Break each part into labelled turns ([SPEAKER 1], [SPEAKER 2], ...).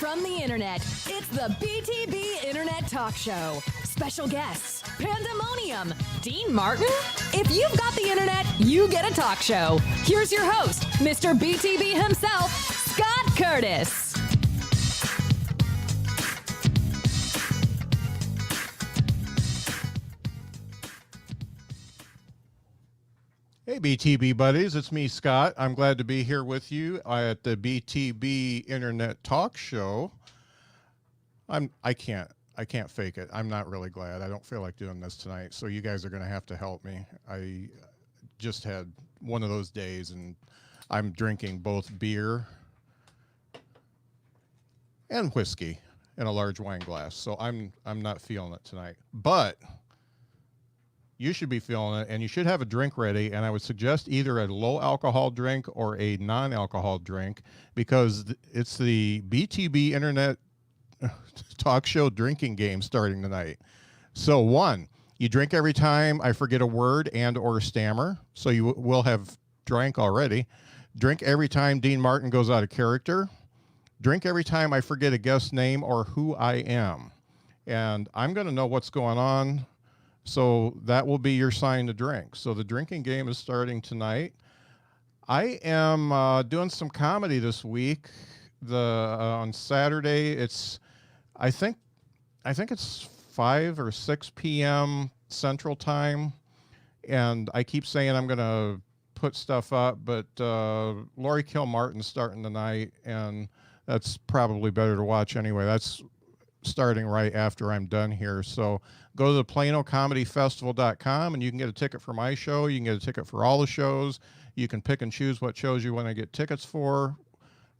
[SPEAKER 1] from the internet, it's the BTB Internet Talk Show. Special guests, Pandemonium, Dean Martin. If you've got the internet, you get a talk show. Here's your host, Mr. BTB himself, Scott Curtis.
[SPEAKER 2] Hey, BTB buddies, it's me, Scott. I'm glad to be here with you at the BTB Internet Talk Show. I can't fake it. I'm not really glad. I don't feel like doing this tonight, so you guys are going to have to help me. I just had one of those days, and I'm drinking both beer and whiskey in a large wine glass, so I'm not feeling it tonight. But you should be feeling it, and you should have a drink ready, and I would suggest either a low-alcohol drink or a non-alcohol drink, because it's the BTB Internet Talk Show drinking game starting tonight. So, one, you drink every time I forget a word and or stammer, so you will have drank already. Drink every time Dean Martin goes out of character. Drink every time I forget a guest name or who I am. And I'm going to know what's going on, so that will be your sign to drink. So the drinking game is starting tonight. I am doing some comedy this week. On Saturday, I think it's 5 or 6 p.m. Central Time, and I keep saying I'm going to put stuff up, but Lori Kilmartin's starting tonight, and that's probably better to watch anyway. That's starting right after I'm done here. So go to the PlanoComedyFestival.com and you can get a ticket for my show. You can get a ticket for all the shows. You can pick and choose what shows you want to get tickets for.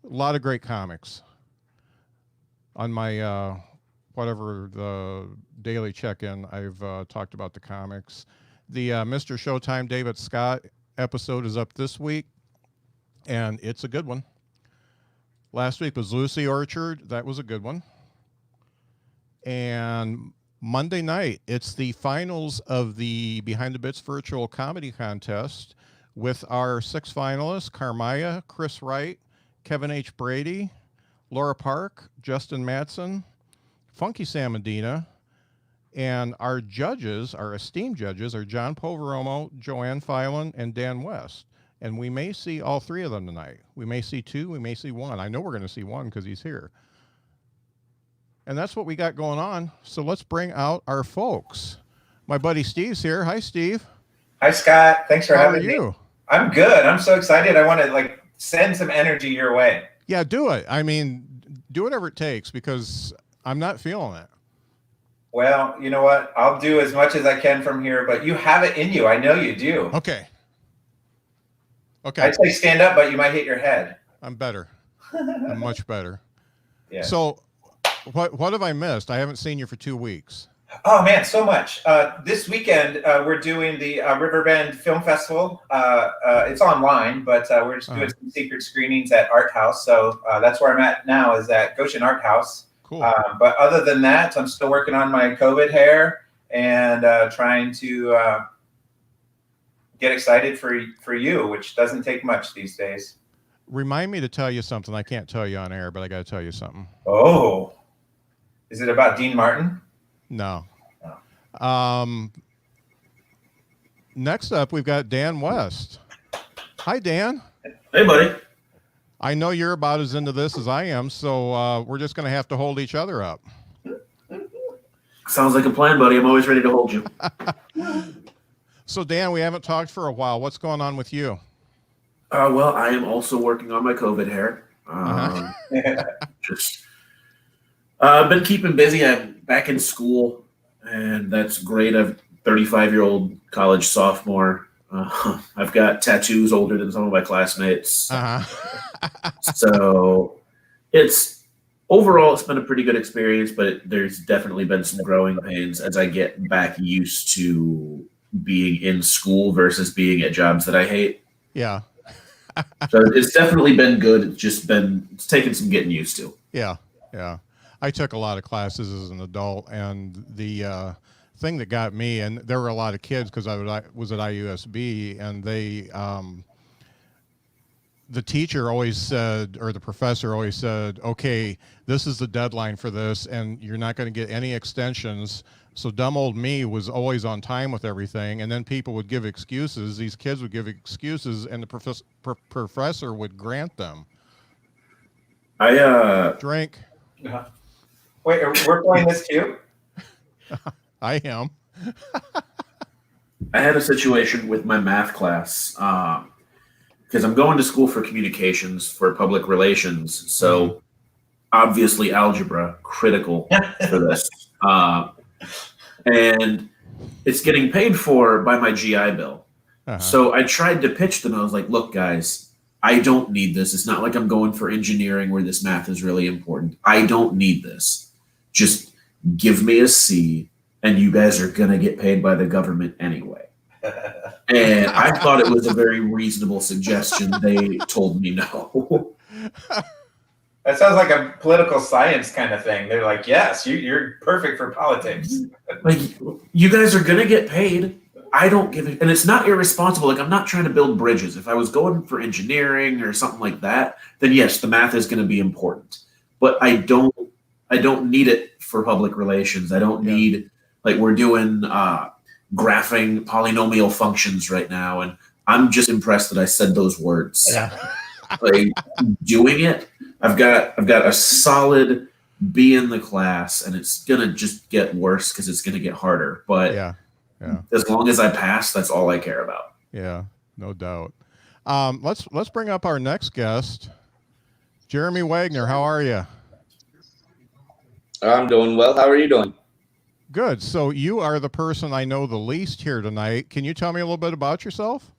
[SPEAKER 2] A lot of great comics. On my, whatever the daily check-in, I've talked about the comics. The Mr. Showtime David Scott episode is up this week, and it's a good one. Last week was Lucy Orchard. That was a good one. And Monday night, it's the finals of the Behind the Bits virtual comedy contest with our 6 finalists: Carmaya, Chris Wright, Kevin H. Brady, Laura Park, Justin Matson, Funky Sam Medina, and our judges, our esteemed judges, are John Poveromo, Joanne Filan, and Dan West. And we may see all 3 of them tonight. We may see 2, we may see 1. I know we're going to see 1 because he's here. And that's what we got going on. So let's bring out our folks. My buddy Steve's here. Hi, Steve.
[SPEAKER 3] Hi, Scott. Thanks for having me.
[SPEAKER 2] How are you?
[SPEAKER 3] I'm good. I'm so excited. I want to send some energy your way.
[SPEAKER 2] Yeah, do it. I mean, do whatever it takes, because I'm not feeling it.
[SPEAKER 3] Well, you know what? I'll do as much as I can from here, but you have it in you. I know you do.
[SPEAKER 2] Okay.
[SPEAKER 3] I'd say stand up, but you might hit your head.
[SPEAKER 2] I'm better. I'm much better.
[SPEAKER 3] Yeah.
[SPEAKER 2] So what have I missed? I haven't seen you for 2 weeks.
[SPEAKER 3] Oh, man, so much. This weekend, we're doing the Riverbend Film Festival. It's online, but we're just doing some secret screenings at Art House. So that's where I'm at now, is at Goshen Art House.
[SPEAKER 2] Cool.
[SPEAKER 3] But other than that, I'm still working on my COVID hair and trying to get excited for you, which doesn't take much these days.
[SPEAKER 2] Remind me to tell you something. I can't tell you on air, but I got to tell you something.
[SPEAKER 3] Oh, is it about Dean Martin?
[SPEAKER 2] No.
[SPEAKER 3] Oh.
[SPEAKER 2] Next up, we've got Dan West. Hi, Dan.
[SPEAKER 4] Hey, buddy.
[SPEAKER 2] I know you're about as into this as I am, so we're just going to have to hold each other up.
[SPEAKER 4] Sounds like a plan, buddy. I'm always ready to hold you.
[SPEAKER 2] So, Dan, we haven't talked for a while. What's going on with you?
[SPEAKER 4] Well, I am also working on my COVID hair. Just been keeping busy. I'm back in school, and that's great. I'm a 35-year-old college sophomore. I've got tattoos older than some of my classmates. So overall, it's been a pretty good experience, but there's definitely been some growing pains as I get back used to being in school versus being at jobs that I hate.
[SPEAKER 2] Yeah.
[SPEAKER 4] So it's definitely been good. It's taken some getting used to.
[SPEAKER 2] Yeah. I took a lot of classes as an adult, and the thing that got me, and there were a lot of kids because I was at IUSB, and the teacher always said, or the professor always said, okay, this is the deadline for this, and you're not going to get any extensions. So dumb old me was always on time with everything, and then people would give excuses. These kids would give excuses, and the professor would grant them. Drink.
[SPEAKER 3] Wait, we're playing this too?
[SPEAKER 2] I am.
[SPEAKER 4] I had a situation with my math class because I'm going to school for communications for public relations. So obviously algebra, critical for this. And it's getting paid for by my GI Bill. So I tried to pitch them. I was like, look, guys, I don't need this. It's not like I'm going for engineering where this math is really important. I don't need this. Just give me a C, and you guys are going to get paid by the government anyway. And I thought it was a very reasonable suggestion. They told me no.
[SPEAKER 3] That sounds like a political science kind of thing. They're like, yes, you're perfect for politics.
[SPEAKER 4] Like, you guys are going to get paid. I don't give it. And it's not irresponsible. Like, I'm not trying to build bridges. If I was going for engineering or something like that, then yes, the math is going to be important. But I don't need it for public relations. I don't need, like, we're doing graphing polynomial functions right now, and I'm just impressed that I said those words. Like, doing it, I've got a solid B in the class, and it's gonna just get worse because it's gonna get harder. But as long as I pass, that's all I care about.
[SPEAKER 2] Yeah, no doubt. Let's bring up our next guest, Jeremy Wagner. How are you?
[SPEAKER 5] I'm doing well. How are you doing?
[SPEAKER 2] Good. So you are the person I know the least here tonight. Can you tell me a little bit about yourself?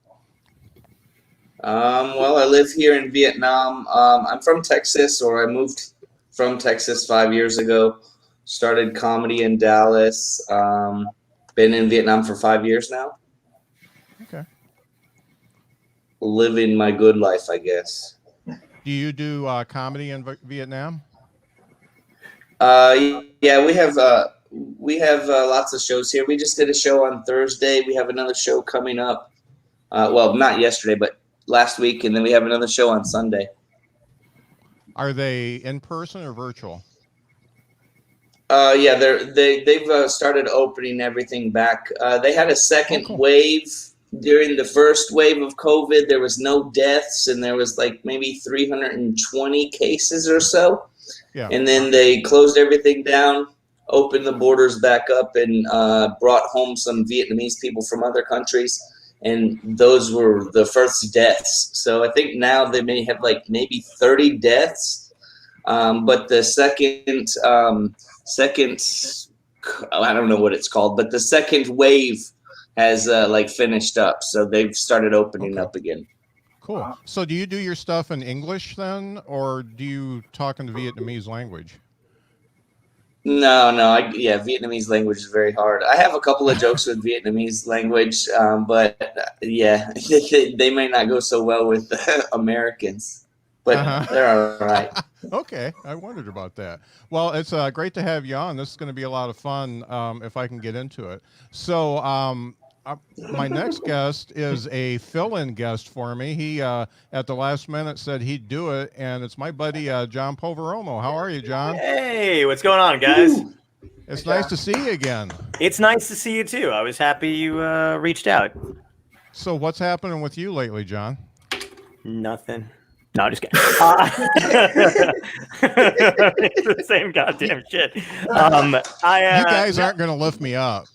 [SPEAKER 5] Well, I live here in Vietnam. I'm from Texas, or I moved from Texas 5 years ago. Started comedy in Dallas. Been in Vietnam for 5 years now.
[SPEAKER 2] Okay.
[SPEAKER 5] Living my good life, I guess.
[SPEAKER 2] Do you do comedy in Vietnam?
[SPEAKER 5] Yeah, we have lots of shows here. We just did a show on Thursday. We have another show coming up. Well, not yesterday, but last week, and then we have another show on Sunday.
[SPEAKER 2] Are they in person or virtual?
[SPEAKER 5] Yeah, they've started opening everything back. They had a second wave during the first wave of COVID. There was no deaths, and there was like maybe 320 cases or so. Yeah. And then they closed everything down, opened the borders back up, and brought home some Vietnamese people from other countries. And those were the first deaths. So I think now they may have like maybe 30 deaths. But the second, I don't know what it's called, but the second wave has like finished up. So they've started opening up again.
[SPEAKER 2] Cool. So do you do your stuff in English then, or do you talk in the Vietnamese language?
[SPEAKER 5] No. Vietnamese language is very hard. I have a couple of jokes with Vietnamese language, but they may not go so well with Americans, but they're all right.
[SPEAKER 2] Okay. I wondered about that. Well, it's great to have you on. This is going to be a lot of fun if I can get into it. So my next guest is a fill-in guest for me. He, at the last minute, said he'd do it, and it's my buddy, John Poveromo. How are you, John?
[SPEAKER 6] Hey, what's going on, guys?
[SPEAKER 2] It's nice to see you again.
[SPEAKER 6] It's nice to see you, too. I was happy you reached out.
[SPEAKER 2] So what's happening with you lately, John?
[SPEAKER 6] Nothing. No, I'm just kidding. It's the same goddamn shit.
[SPEAKER 2] You guys aren't going to lift me up.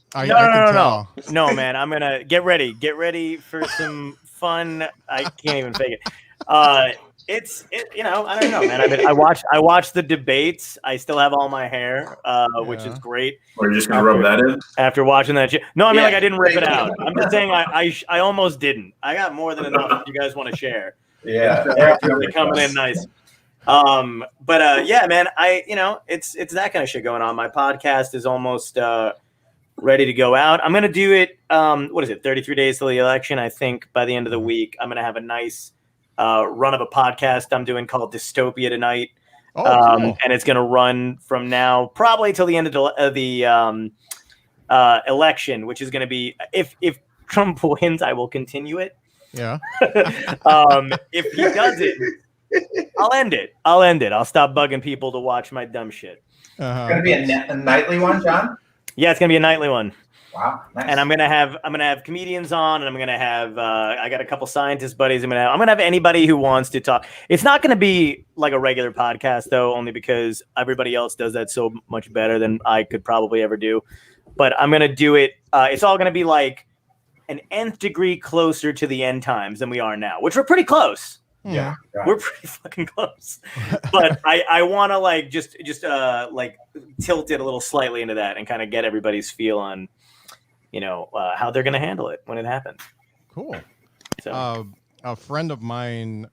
[SPEAKER 6] No, man. I'm gonna get ready. Get ready for some fun. I can't even fake it. I don't know, man. I watched the debates. I still have all my hair, which is great.
[SPEAKER 4] We're just gonna rub that in
[SPEAKER 6] after watching that shit. No, I mean, like, I didn't rip it out. I'm just saying I almost didn't. I got more than enough if you guys want to share.
[SPEAKER 3] Yeah,
[SPEAKER 6] they're coming in nice. Yeah, man. It's that kind of shit going on. My podcast is almost ready to go out. I'm gonna do it. 33 days till the election. I think by the end of the week, I'm gonna have a nice run of a podcast I'm doing called Dystopia Tonight. Cool. And it's gonna run from now probably till the end of the election, which is gonna be if Trump wins, I will continue it.
[SPEAKER 2] Yeah.
[SPEAKER 6] If he doesn't, I'll end it. I'll stop bugging people to watch my dumb shit.
[SPEAKER 2] Uh-huh.
[SPEAKER 3] It's going to be a nightly one, John?
[SPEAKER 6] Yeah, it's gonna be a nightly one.
[SPEAKER 3] Wow, nice.
[SPEAKER 6] And I'm gonna have comedians on, and I'm gonna have I got a couple scientist buddies. I'm gonna have anybody who wants to talk. It's not gonna be like a regular podcast though, only because everybody else does that so much better than I could probably ever do. But I'm gonna do it. It's all gonna be like an nth degree closer to the end times than we are now, which we're pretty close.
[SPEAKER 3] Yeah,
[SPEAKER 6] we're pretty fucking close. But I want to like just like tilt it a little slightly into that and kind of get everybody's feel on, how they're going to handle it when it happens.
[SPEAKER 2] Cool.
[SPEAKER 6] So
[SPEAKER 2] a friend of mine,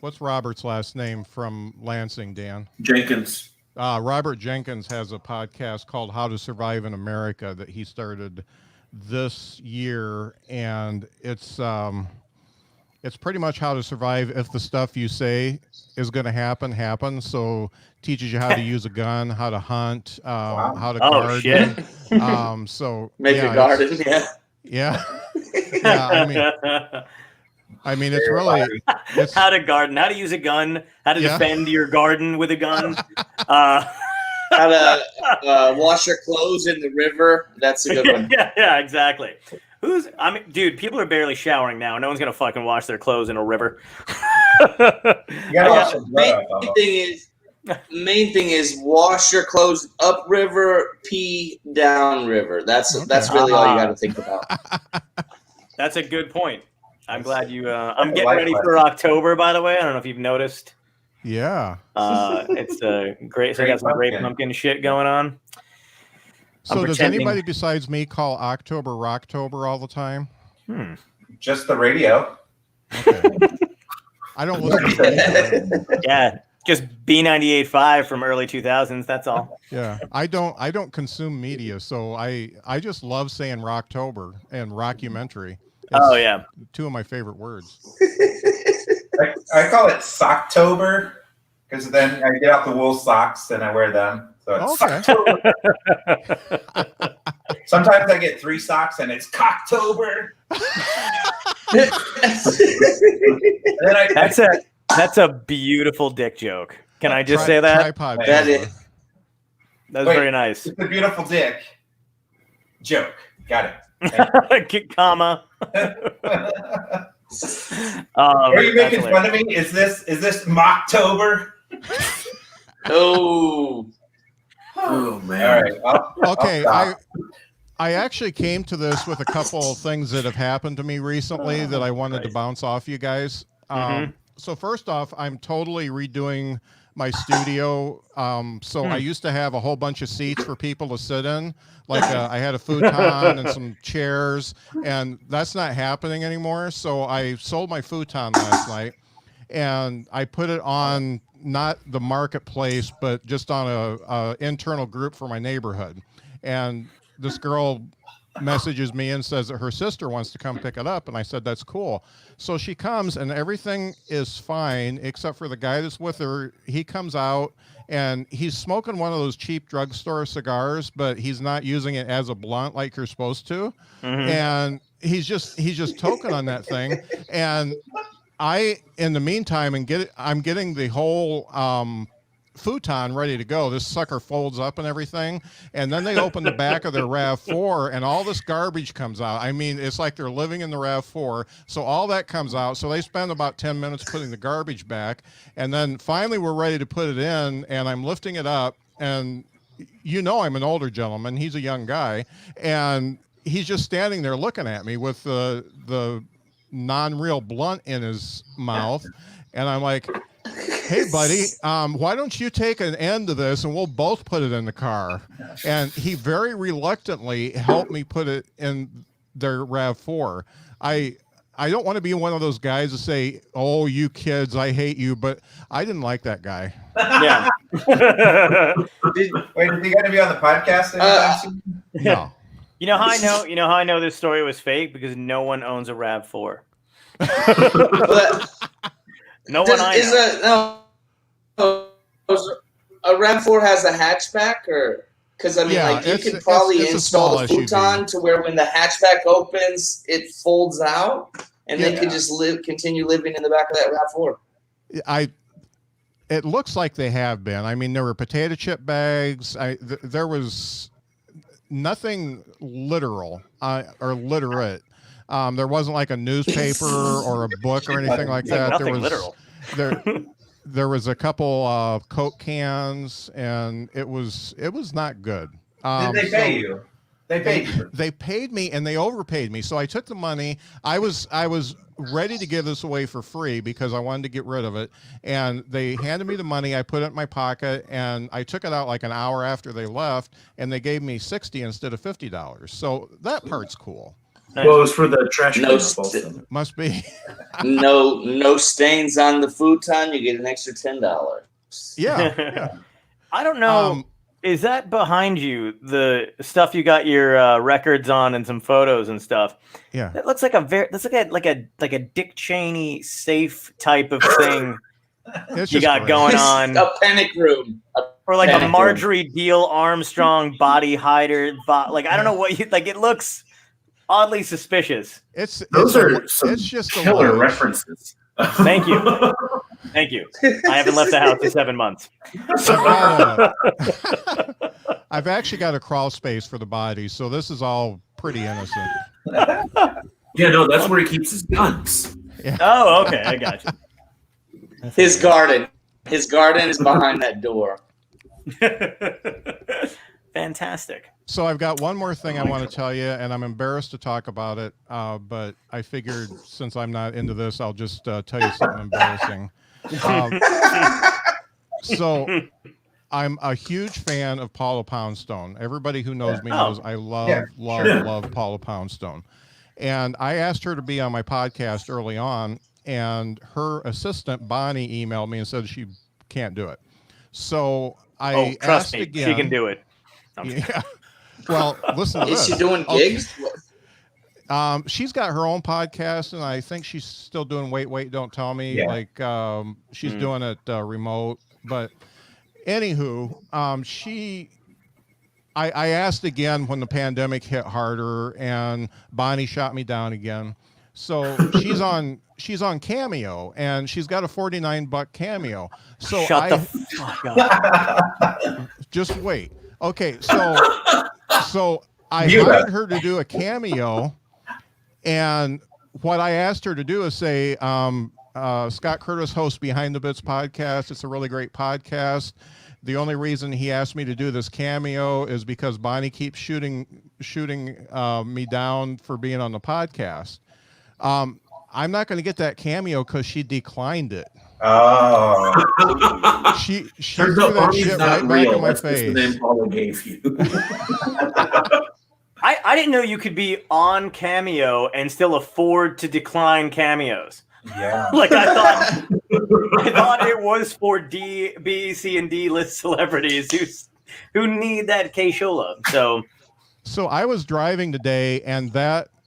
[SPEAKER 2] what's Robert's last name from Lansing, Dan?
[SPEAKER 4] Jenkins.
[SPEAKER 2] Robert Jenkins has a podcast called How to Survive in America that he started this year, and it's pretty much how to survive if the stuff you say is going to happen. So teaches you how to use a gun, how to hunt, how to garden.
[SPEAKER 6] Shit.
[SPEAKER 2] So
[SPEAKER 5] Make a garden.
[SPEAKER 2] Yeah. I mean, it's really
[SPEAKER 6] how to garden, how to use a gun, how to defend your garden with a gun.
[SPEAKER 5] How to wash your clothes in the river. That's a good one.
[SPEAKER 6] Yeah, exactly. Dude, people are barely showering now. No one's going to fucking wash their clothes in a river.
[SPEAKER 5] Main thing is wash your clothes upriver, pee downriver. That's really all you got to think about.
[SPEAKER 6] That's a good point. I'm glad you. I'm getting ready for Rocktober, by the way. I don't know if you've noticed.
[SPEAKER 2] Yeah.
[SPEAKER 6] It's great. So I got some great pumpkin shit going on.
[SPEAKER 2] So does anybody besides me call October Rocktober all the time?
[SPEAKER 3] Just the radio.
[SPEAKER 2] Okay. I don't listen to radio.
[SPEAKER 6] Yeah, just B98.5 from early 2000s. That's all.
[SPEAKER 2] Yeah, I don't consume media, so I just love saying Rocktober and rockumentary. It's two of my favorite words.
[SPEAKER 3] I call it Socktober because then I get out the wool socks and I wear them. So it's Socktober. Sometimes I get 3 socks and it's Cocktober.
[SPEAKER 6] That's a beautiful dick joke. Can I just say that?
[SPEAKER 2] Tripod.
[SPEAKER 5] That
[SPEAKER 6] was very nice.
[SPEAKER 3] It's a beautiful dick joke. Got it.
[SPEAKER 6] Comma.
[SPEAKER 3] Are you making fun of me? Is this Mocktober?
[SPEAKER 5] Oh
[SPEAKER 4] man!
[SPEAKER 3] All right.
[SPEAKER 2] I actually came to this with a couple of things that have happened to me recently that I wanted to bounce off you guys. So first off, I'm totally redoing my studio. So I used to have a whole bunch of seats for people to sit in. Like I had a futon and some chairs, and that's not happening anymore. So I sold my futon last night, and I put it on not the marketplace, but just on a internal group for my neighborhood. And this girl messages me and says that her sister wants to come pick it up, and I said that's cool. So she comes, and everything is fine except for the guy that's with her. He comes out, and he's smoking one of those cheap drugstore cigars, but he's not using it as a blunt like you're supposed to. And he's just toking on that thing. And in the meantime, I'm getting the whole futon ready to go. This sucker folds up and everything, and then they open the back of their RAV4 and all this garbage comes out. I mean, it's like they're living in the RAV4. So all that comes out. So they spend about 10 minutes putting the garbage back, and then finally we're ready to put it in, and I'm lifting it up, and I'm an older gentleman, he's a young guy, and he's just standing there looking at me with the non-real blunt in his mouth, and I'm like, hey buddy, why don't you take an end to this and we'll both put it in the car? And he very reluctantly helped me put it in their RAV4. I don't want to be one of those guys to say, oh, you kids, I hate you, but I didn't like that guy.
[SPEAKER 6] Yeah.
[SPEAKER 3] Wait, is he going to be on the podcast anytime soon?
[SPEAKER 2] No.
[SPEAKER 6] You know how I know this story was fake? Because no one owns a RAV4. No one I know.
[SPEAKER 5] A RAV4 has a hatchback, or Because I mean,
[SPEAKER 2] Yeah,
[SPEAKER 5] like you
[SPEAKER 2] it's-
[SPEAKER 5] could probably
[SPEAKER 2] it's a
[SPEAKER 5] install
[SPEAKER 2] small
[SPEAKER 5] the futon
[SPEAKER 2] SUV.
[SPEAKER 5] to where when the hatchback opens, it folds out, and they
[SPEAKER 2] Yeah.
[SPEAKER 5] could just continue living in the back of that RAV4.
[SPEAKER 2] It looks like they have been. I mean, there were potato chip bags. There was nothing literal or literate. There wasn't like a newspaper or a book or anything like that.
[SPEAKER 6] Nothing
[SPEAKER 2] There was
[SPEAKER 6] literal.
[SPEAKER 2] there was a couple Coke cans, and it was not good.
[SPEAKER 3] Did they pay you? They paid you.
[SPEAKER 2] They paid me, and they overpaid me. So I took the money. I was ready to give this away for free because I wanted to get rid of it. And they handed me the money. I put it in my pocket, and I took it out like an hour after they left, and they gave me $60 instead of $50. So that part's cool.
[SPEAKER 4] Well, it was for the trash
[SPEAKER 5] No
[SPEAKER 4] cleanup also.
[SPEAKER 2] Must be.
[SPEAKER 5] No stains on the futon. You get an extra $10.
[SPEAKER 2] Yeah.
[SPEAKER 6] I don't know. Is that behind you the stuff you got your records on and some photos and stuff?
[SPEAKER 2] Yeah.
[SPEAKER 6] That looks like a Dick Cheney safe type of thing
[SPEAKER 2] It's
[SPEAKER 6] you
[SPEAKER 2] just
[SPEAKER 6] got
[SPEAKER 2] great.
[SPEAKER 6] going on,
[SPEAKER 5] A panic room.
[SPEAKER 6] or like a
[SPEAKER 5] panic
[SPEAKER 6] Marjorie Deal Armstrong body hider. Like I don't know what you like. It looks oddly suspicious.
[SPEAKER 4] Those are some
[SPEAKER 2] it's just a
[SPEAKER 4] killer
[SPEAKER 2] lunch.
[SPEAKER 4] references.
[SPEAKER 6] Thank you. Thank you. I haven't left the house in 7 months.
[SPEAKER 2] I've actually got a crawl space for the body, so this is all pretty innocent.
[SPEAKER 4] Yeah, no, that's where he keeps his guns.
[SPEAKER 6] Oh, okay. I got you.
[SPEAKER 5] His garden. His garden is behind that door.
[SPEAKER 6] Fantastic.
[SPEAKER 2] So I've got one more thing I want to tell you, and I'm embarrassed to talk about it, but I figured since I'm not into this, I'll just tell you something embarrassing. So I'm a huge fan of Paula Poundstone. Everybody who knows me knows I love Paula Poundstone. And I asked her to be on my podcast early on, and her assistant, Bonnie, emailed me and said she can't do it. So I
[SPEAKER 6] trust
[SPEAKER 2] asked
[SPEAKER 6] me,
[SPEAKER 2] again.
[SPEAKER 6] she can do it.
[SPEAKER 2] Yeah. Well, listen to
[SPEAKER 5] Is
[SPEAKER 2] this.
[SPEAKER 5] she doing gigs?
[SPEAKER 2] She's got her own podcast, and I think she's still doing Wait, Don't Tell Me.
[SPEAKER 3] Yeah.
[SPEAKER 2] Like she's doing it remote. But anywho, I asked again when the pandemic hit harder, and Bonnie shot me down again. So she's on Cameo, and she's got a $49 Cameo. So
[SPEAKER 6] Shut the fuck up.
[SPEAKER 2] just wait. Okay, so I hired her to do a cameo, and what I asked her to do is say, Scott Curtis hosts Behind the Bits podcast. It's a really great podcast. The only reason he asked me to do this cameo is because Bonnie keeps shooting me down for being on the podcast. I'm not going to get that cameo because she declined it.
[SPEAKER 3] Oh.
[SPEAKER 2] She
[SPEAKER 4] Turns
[SPEAKER 2] threw
[SPEAKER 4] out
[SPEAKER 2] that
[SPEAKER 4] Army's
[SPEAKER 2] shit
[SPEAKER 4] not
[SPEAKER 2] right back
[SPEAKER 4] real.
[SPEAKER 2] in my
[SPEAKER 4] That's just the
[SPEAKER 2] face.
[SPEAKER 4] name Paula gave you.
[SPEAKER 6] I didn't know you could be on Cameo and still afford to decline cameos.
[SPEAKER 3] Yeah.
[SPEAKER 6] Like I thought it was for B, C, and D list celebrities who need that K-Shola.
[SPEAKER 2] So I was driving today, and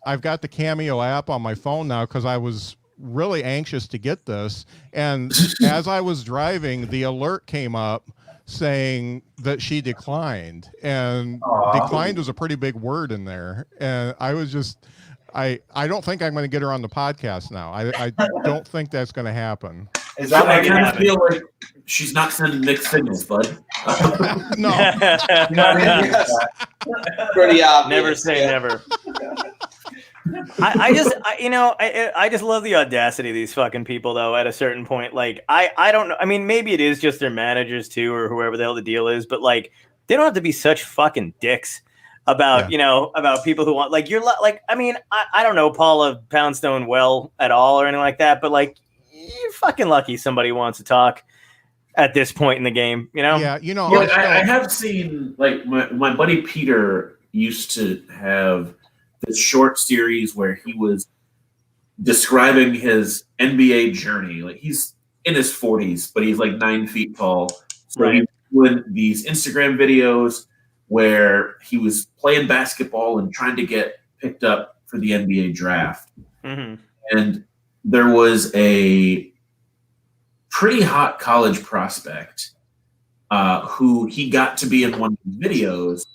[SPEAKER 2] I've got the Cameo app on my phone now because I was really anxious to get this. And as I was driving, the alert came up saying that she declined, and declined was a pretty big word in there. And I was just, I don't think I'm going to get her on the podcast now. I don't think that's going to happen.
[SPEAKER 3] Is that
[SPEAKER 4] I
[SPEAKER 3] like
[SPEAKER 4] kind of feel like she's not sending mixed signals, bud.
[SPEAKER 2] No.
[SPEAKER 5] Pretty obvious.
[SPEAKER 6] Never say never. I just love the audacity of these fucking people though. At a certain point, like I don't know. I mean, maybe it is just their managers too, or whoever the hell the deal is. But like, they don't have to be such fucking dicks about about people who want like I mean, I don't know Paula Poundstone well at all or anything like that. But like, you're fucking lucky somebody wants to talk at this point in the game. You know?
[SPEAKER 2] Yeah.
[SPEAKER 4] I have seen like my buddy Peter used to have this short series where he was describing his NBA journey. Like he's in his 40s, but he's like 9 feet tall. So
[SPEAKER 6] Right.
[SPEAKER 4] he was doing these Instagram videos where he was playing basketball and trying to get picked up for the NBA draft.
[SPEAKER 6] Mm-hmm.
[SPEAKER 4] And there was a pretty hot college prospect who he got to be in one of the videos,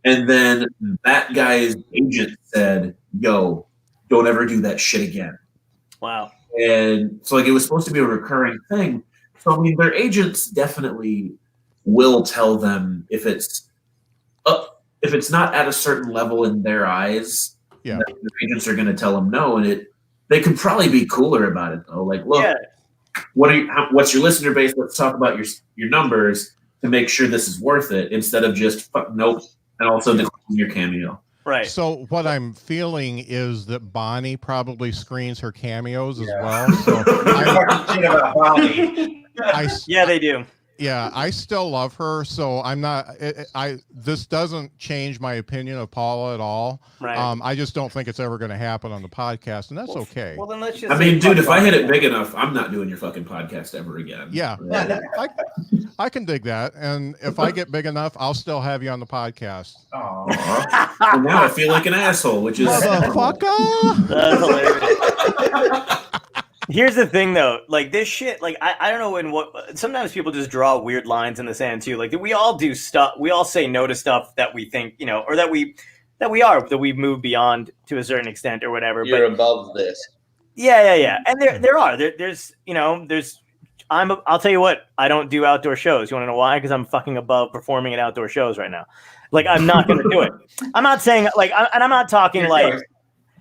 [SPEAKER 4] and then that guy's agent said, "Yo, don't ever do that shit again."
[SPEAKER 6] Wow.
[SPEAKER 4] And so like it was supposed to be a recurring thing. So I mean, their agents definitely will tell them if it's not at a certain level in their eyes.
[SPEAKER 2] Yeah,
[SPEAKER 4] the agents are going to tell them no, and they could probably be cooler about it though. Like, look, what's your listener base? Let's talk about your numbers to make sure this is worth it, instead of just nope, and also declining your cameo.
[SPEAKER 6] Right.
[SPEAKER 2] So what I'm feeling is that Bonnie probably screens her cameos as well. So
[SPEAKER 3] shit about Bonnie.
[SPEAKER 6] Yeah, they do.
[SPEAKER 2] Yeah, I still love her, so I'm not. This doesn't change my opinion of Paula at all.
[SPEAKER 6] Right.
[SPEAKER 2] I just don't think it's ever going to happen on the podcast, and that's okay.
[SPEAKER 6] Well, then let's just.
[SPEAKER 4] I mean, dude, if I hit it big enough, I'm not doing your fucking podcast ever again.
[SPEAKER 2] Yeah, I can dig that, and if I get big enough, I'll still have you on the podcast.
[SPEAKER 4] Well, now I feel like an asshole, which is
[SPEAKER 2] motherfucker.
[SPEAKER 6] That's hilarious. Here's the thing, though. Like this shit. Like I don't know in what. Sometimes people just draw weird lines in the sand too. Like we all do stuff. We all say no to stuff that we think or that we've moved beyond to a certain extent or whatever.
[SPEAKER 5] You're above this.
[SPEAKER 6] Yeah. And there's I'll tell you what. I don't do outdoor shows. You want to know why? Because I'm fucking above performing at outdoor shows right now. Like I'm not going to do it. I'm not saying like, and I'm not talking like.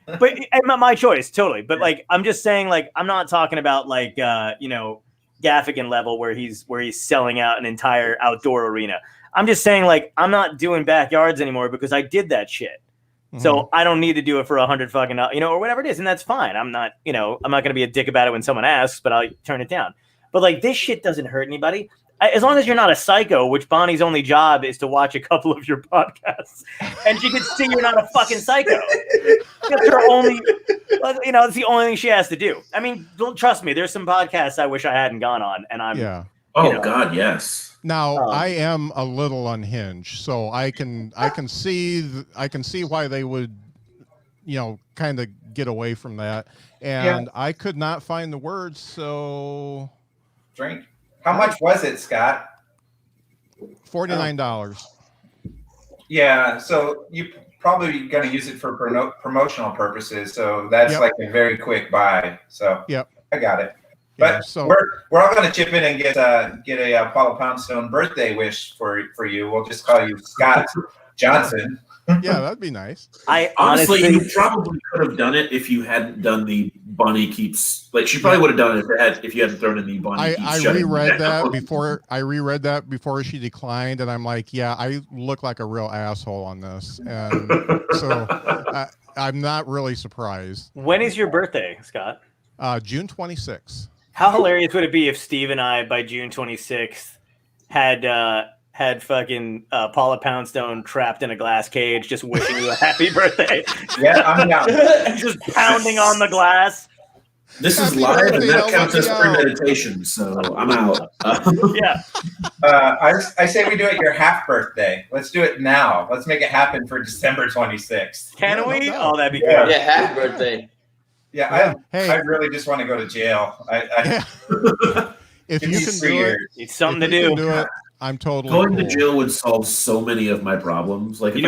[SPEAKER 6] But my choice, totally. But like, I'm just saying, like, I'm not talking about like, Gaffigan level where he's selling out an entire outdoor arena. I'm just saying, like, I'm not doing backyards anymore because I did that shit. Mm-hmm. So I don't need to do it for 100 fucking, or whatever it is, and that's fine. I'm not going to be a dick about it when someone asks, but I'll turn it down. But like, this shit doesn't hurt anybody. As long as you're not a psycho, which Bonnie's only job is to watch a couple of your podcasts, and she can see you're not a fucking psycho. That's her only, it's the only thing she has to do. I mean, trust me, there's some podcasts I wish I hadn't gone on, and I'm.
[SPEAKER 2] Yeah.
[SPEAKER 4] Oh God, yes.
[SPEAKER 2] Now I am a little unhinged, so I can see why they would, kind of get away from that, and I could not find the words, so.
[SPEAKER 3] Drink. How much was it, Scott?
[SPEAKER 2] $49.
[SPEAKER 3] Yeah, so you probably going to use it for promotional purposes. So that's like a very quick buy. So I got it. But
[SPEAKER 2] so
[SPEAKER 3] we're all going to chip in and get a Paula Poundstone birthday wish for you. We'll just call you Scott Johnson.
[SPEAKER 2] Yeah, that'd be nice.
[SPEAKER 4] I honestly, you probably could have done it if you hadn't done the Bunny keeps. Like she probably would have done it if you hadn't thrown in the Bunny.
[SPEAKER 2] I reread that before. I reread that before she declined, and I'm like, yeah, I look like a real asshole on this, and so I'm not really surprised.
[SPEAKER 6] When is your birthday, Scott?
[SPEAKER 2] June 26th.
[SPEAKER 6] How hilarious would it be if Steve and I, by June 26th, had fucking Paula Poundstone trapped in a glass cage, just wishing you a happy birthday.
[SPEAKER 3] Yeah, I'm down.
[SPEAKER 6] Just pounding on the glass.
[SPEAKER 4] This is live, and that counts as premeditation, so I'm out.
[SPEAKER 6] Yeah.
[SPEAKER 3] I say we do it your half birthday. Let's do it now. Let's make it happen for December 26th.
[SPEAKER 6] Can we?
[SPEAKER 2] No.
[SPEAKER 6] Oh, that'd be
[SPEAKER 3] Yeah.
[SPEAKER 6] good.
[SPEAKER 5] Yeah, half birthday.
[SPEAKER 3] Yeah, I really just want to go to jail.
[SPEAKER 2] If you can do it,
[SPEAKER 6] it's something to do.
[SPEAKER 2] I'm totally
[SPEAKER 4] going to jail would solve so many of my problems. Like if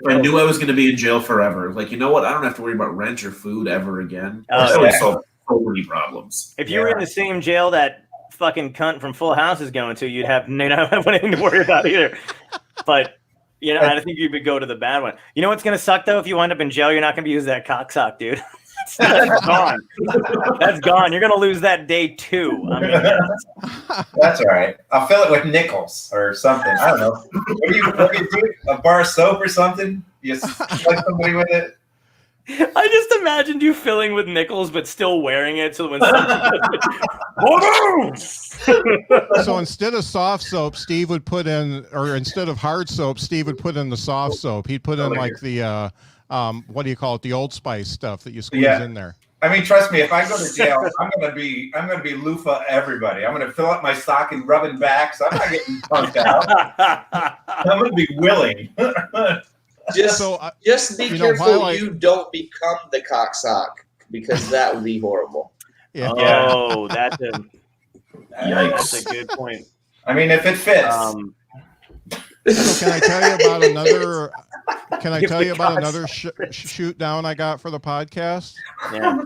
[SPEAKER 4] I knew I was going to be in jail forever, like, you know what? I don't have to worry about rent or food ever again. That would solve so many problems.
[SPEAKER 6] If you were in the same jail that fucking cunt from Full House is going to, you'd not have anything to worry about either. But I think you would go to the bad one. You know what's going to suck though? If you wind up in jail, you're not going to be using that cocksock, dude. That's gone. That's gone. You're gonna lose that day too. I mean,
[SPEAKER 3] that's all right. I'll fill it with nickels or something. I don't know. What do you do? A bar of soap or something? You like somebody with it?
[SPEAKER 6] I just imagined you filling with nickels, but still wearing it. So when
[SPEAKER 2] so instead of soft soap, Steve would put in, or instead of hard soap, Steve would put in the soft soap. He'd put in like the what do you call it? The Old Spice stuff that you squeeze in there.
[SPEAKER 3] I mean, trust me, if I go to jail, I'm gonna be loofah everybody. I'm gonna fill up my stocking rubbing back, so I'm not getting punked out. I'm gonna be willing.
[SPEAKER 5] Just be careful you don't become the cocksock, because that would be horrible.
[SPEAKER 2] Yeah.
[SPEAKER 6] Oh, that's a
[SPEAKER 4] yikes.
[SPEAKER 6] That's a good point.
[SPEAKER 3] I mean, if it fits.
[SPEAKER 2] So can I tell you about another? Can I tell you about another shoot down I got for the podcast?
[SPEAKER 6] Yeah.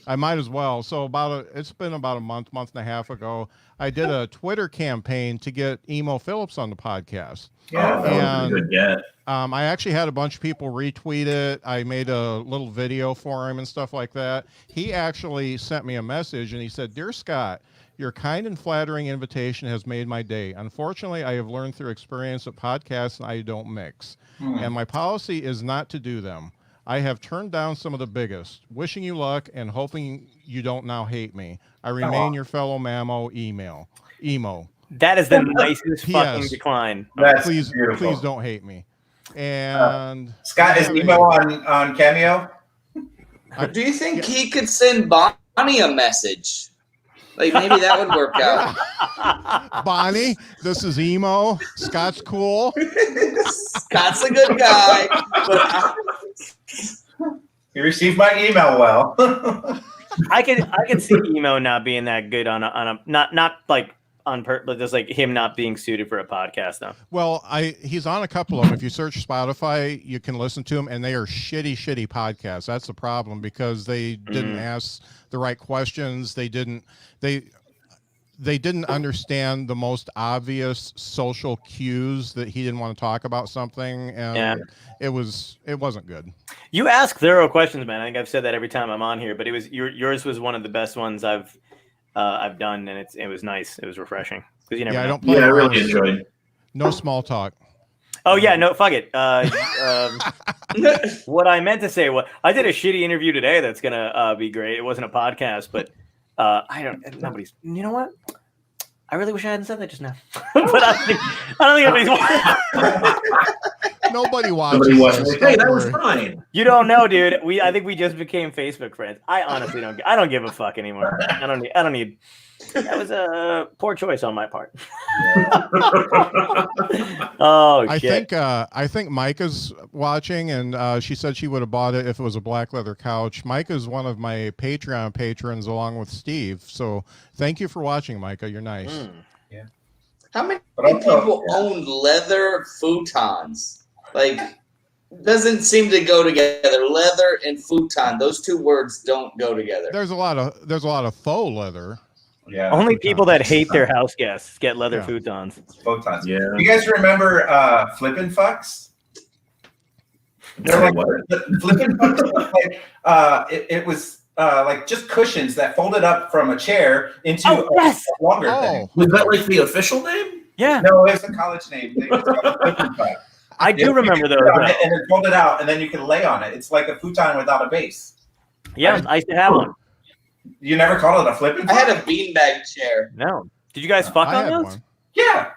[SPEAKER 2] I might as well. So it's been about a month and a half ago, I did a Twitter campaign to get Emo Phillips on the podcast.
[SPEAKER 3] Yeah.
[SPEAKER 2] And
[SPEAKER 4] good get.
[SPEAKER 2] I actually had a bunch of people retweet it. I made a little video for him and stuff like that. He actually sent me a message and he said, "Dear Scott, your kind and flattering invitation has made my day. Unfortunately, I have learned through experience that podcasts and I don't mix. And my policy is not to do them. I have turned down some of the biggest. Wishing you luck and hoping you don't now hate me. I remain your fellow Mammo Emo.
[SPEAKER 6] That is the nicest fucking decline.
[SPEAKER 2] Please don't hate me." And
[SPEAKER 3] Scott, is Emo on Cameo?
[SPEAKER 5] Do you think he could send Bonnie a message? Like maybe that would work out.
[SPEAKER 2] Bonnie, this is Emo. Scott's cool.
[SPEAKER 5] Scott's a good guy. But
[SPEAKER 3] You received my email well.
[SPEAKER 6] I can see Emo not being that good on a not like on purpose, just like him not being suited for a podcast though.
[SPEAKER 2] Well, he's on a couple of them. If you search Spotify, you can listen to them, and they are shitty podcasts. That's the problem because they didn't ask the right questions. They didn't understand the most obvious social cues that he didn't want to talk about something, and it wasn't good.
[SPEAKER 6] You ask thorough questions, man. I think I've said that every time I'm on here, but yours was one of the best ones I've done, and it was nice. It was refreshing because you never know.
[SPEAKER 4] I really enjoyed.
[SPEAKER 2] No small talk.
[SPEAKER 6] Oh yeah, no, fuck it. What I meant to say was I did a shitty interview today. That's gonna be great. It wasn't a podcast, but nobody's. You know what? I really wish I hadn't said that just now. But I don't think anybody's.
[SPEAKER 2] Nobody watches.
[SPEAKER 4] Hey, that was fine.
[SPEAKER 6] You don't know, dude. I think we just became Facebook friends. I honestly don't. I don't give a fuck anymore. I don't need. That was a poor choice on my part. Oh shit!
[SPEAKER 2] I think Micah's watching, and she said she would have bought it if it was a black leather couch. Micah's one of my Patreon patrons, along with Steve. So thank you for watching, Micah. You're nice.
[SPEAKER 3] Yeah.
[SPEAKER 5] How many people own leather futons? Like, doesn't seem to go together. Leather and futon; those two words don't go together.
[SPEAKER 2] There's a lot of faux leather.
[SPEAKER 3] Yeah.
[SPEAKER 6] Only people that hate their house guests get leather futons.
[SPEAKER 3] Photons.
[SPEAKER 4] Yeah.
[SPEAKER 3] You guys remember Flippin' Fucks?
[SPEAKER 4] Sorry, what?
[SPEAKER 3] Flippin' Fucks. It was like just cushions that folded up from a chair into a longer thing.
[SPEAKER 4] Was that like the official name?
[SPEAKER 6] Yeah.
[SPEAKER 3] No, it's a college name. It was called Flippin' Fuck.
[SPEAKER 6] I do remember those.
[SPEAKER 3] And it's folded out, and then you can lay on it. It's like a futon without a base.
[SPEAKER 6] Yeah, I used to have one.
[SPEAKER 3] You never called it a flipping?
[SPEAKER 5] I had a beanbag chair.
[SPEAKER 6] No. Did you guys fuck on those?
[SPEAKER 2] One.
[SPEAKER 3] Yeah.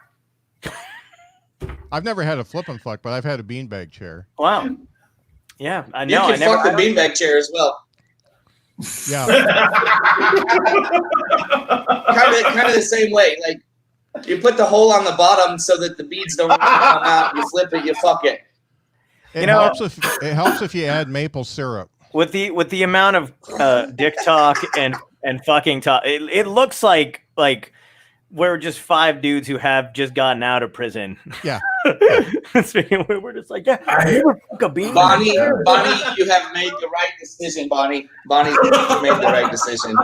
[SPEAKER 2] I've never had a flip and fuck, but I've had a beanbag chair.
[SPEAKER 6] Wow. Yeah, I know.
[SPEAKER 5] You can fuck the beanbag chair as well.
[SPEAKER 2] Yeah.
[SPEAKER 5] kind of the same way. Like you put the hole on the bottom so that the beads don't come out. You flip it, you fuck it.
[SPEAKER 2] It helps if you add maple syrup.
[SPEAKER 6] With the amount of dick talk and fucking talk, it looks like we're just five dudes who have just gotten out of prison. Yeah. We're just like, fuck a bean.
[SPEAKER 5] Bonnie, you have made the right decision, Bonnie. Bonnie, you made the right decision.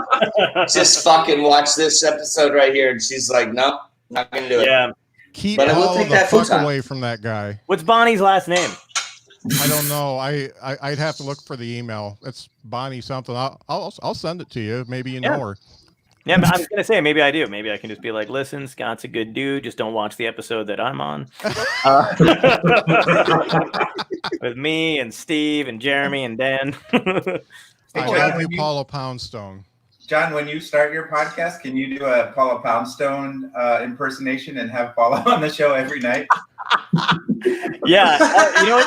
[SPEAKER 5] Just fucking watch this episode right here. And she's like, no, not going to do it.
[SPEAKER 6] Yeah.
[SPEAKER 2] Keep all the fuck away from that guy.
[SPEAKER 6] What's Bonnie's last name?
[SPEAKER 2] I don't know. I'd have to look for the email. It's Bonnie something. I'll send it to you. Maybe you know her.
[SPEAKER 6] Yeah, I was gonna say maybe I do. Maybe I can just be like, listen, Scott's a good dude. Just don't watch the episode that I'm on. With me and Steve and Jeremy and Dan.
[SPEAKER 2] I love you, Paula Poundstone.
[SPEAKER 3] John, when you start your podcast, can you do a Paula Poundstone impersonation and have Paula on the show every night?
[SPEAKER 6] Yeah,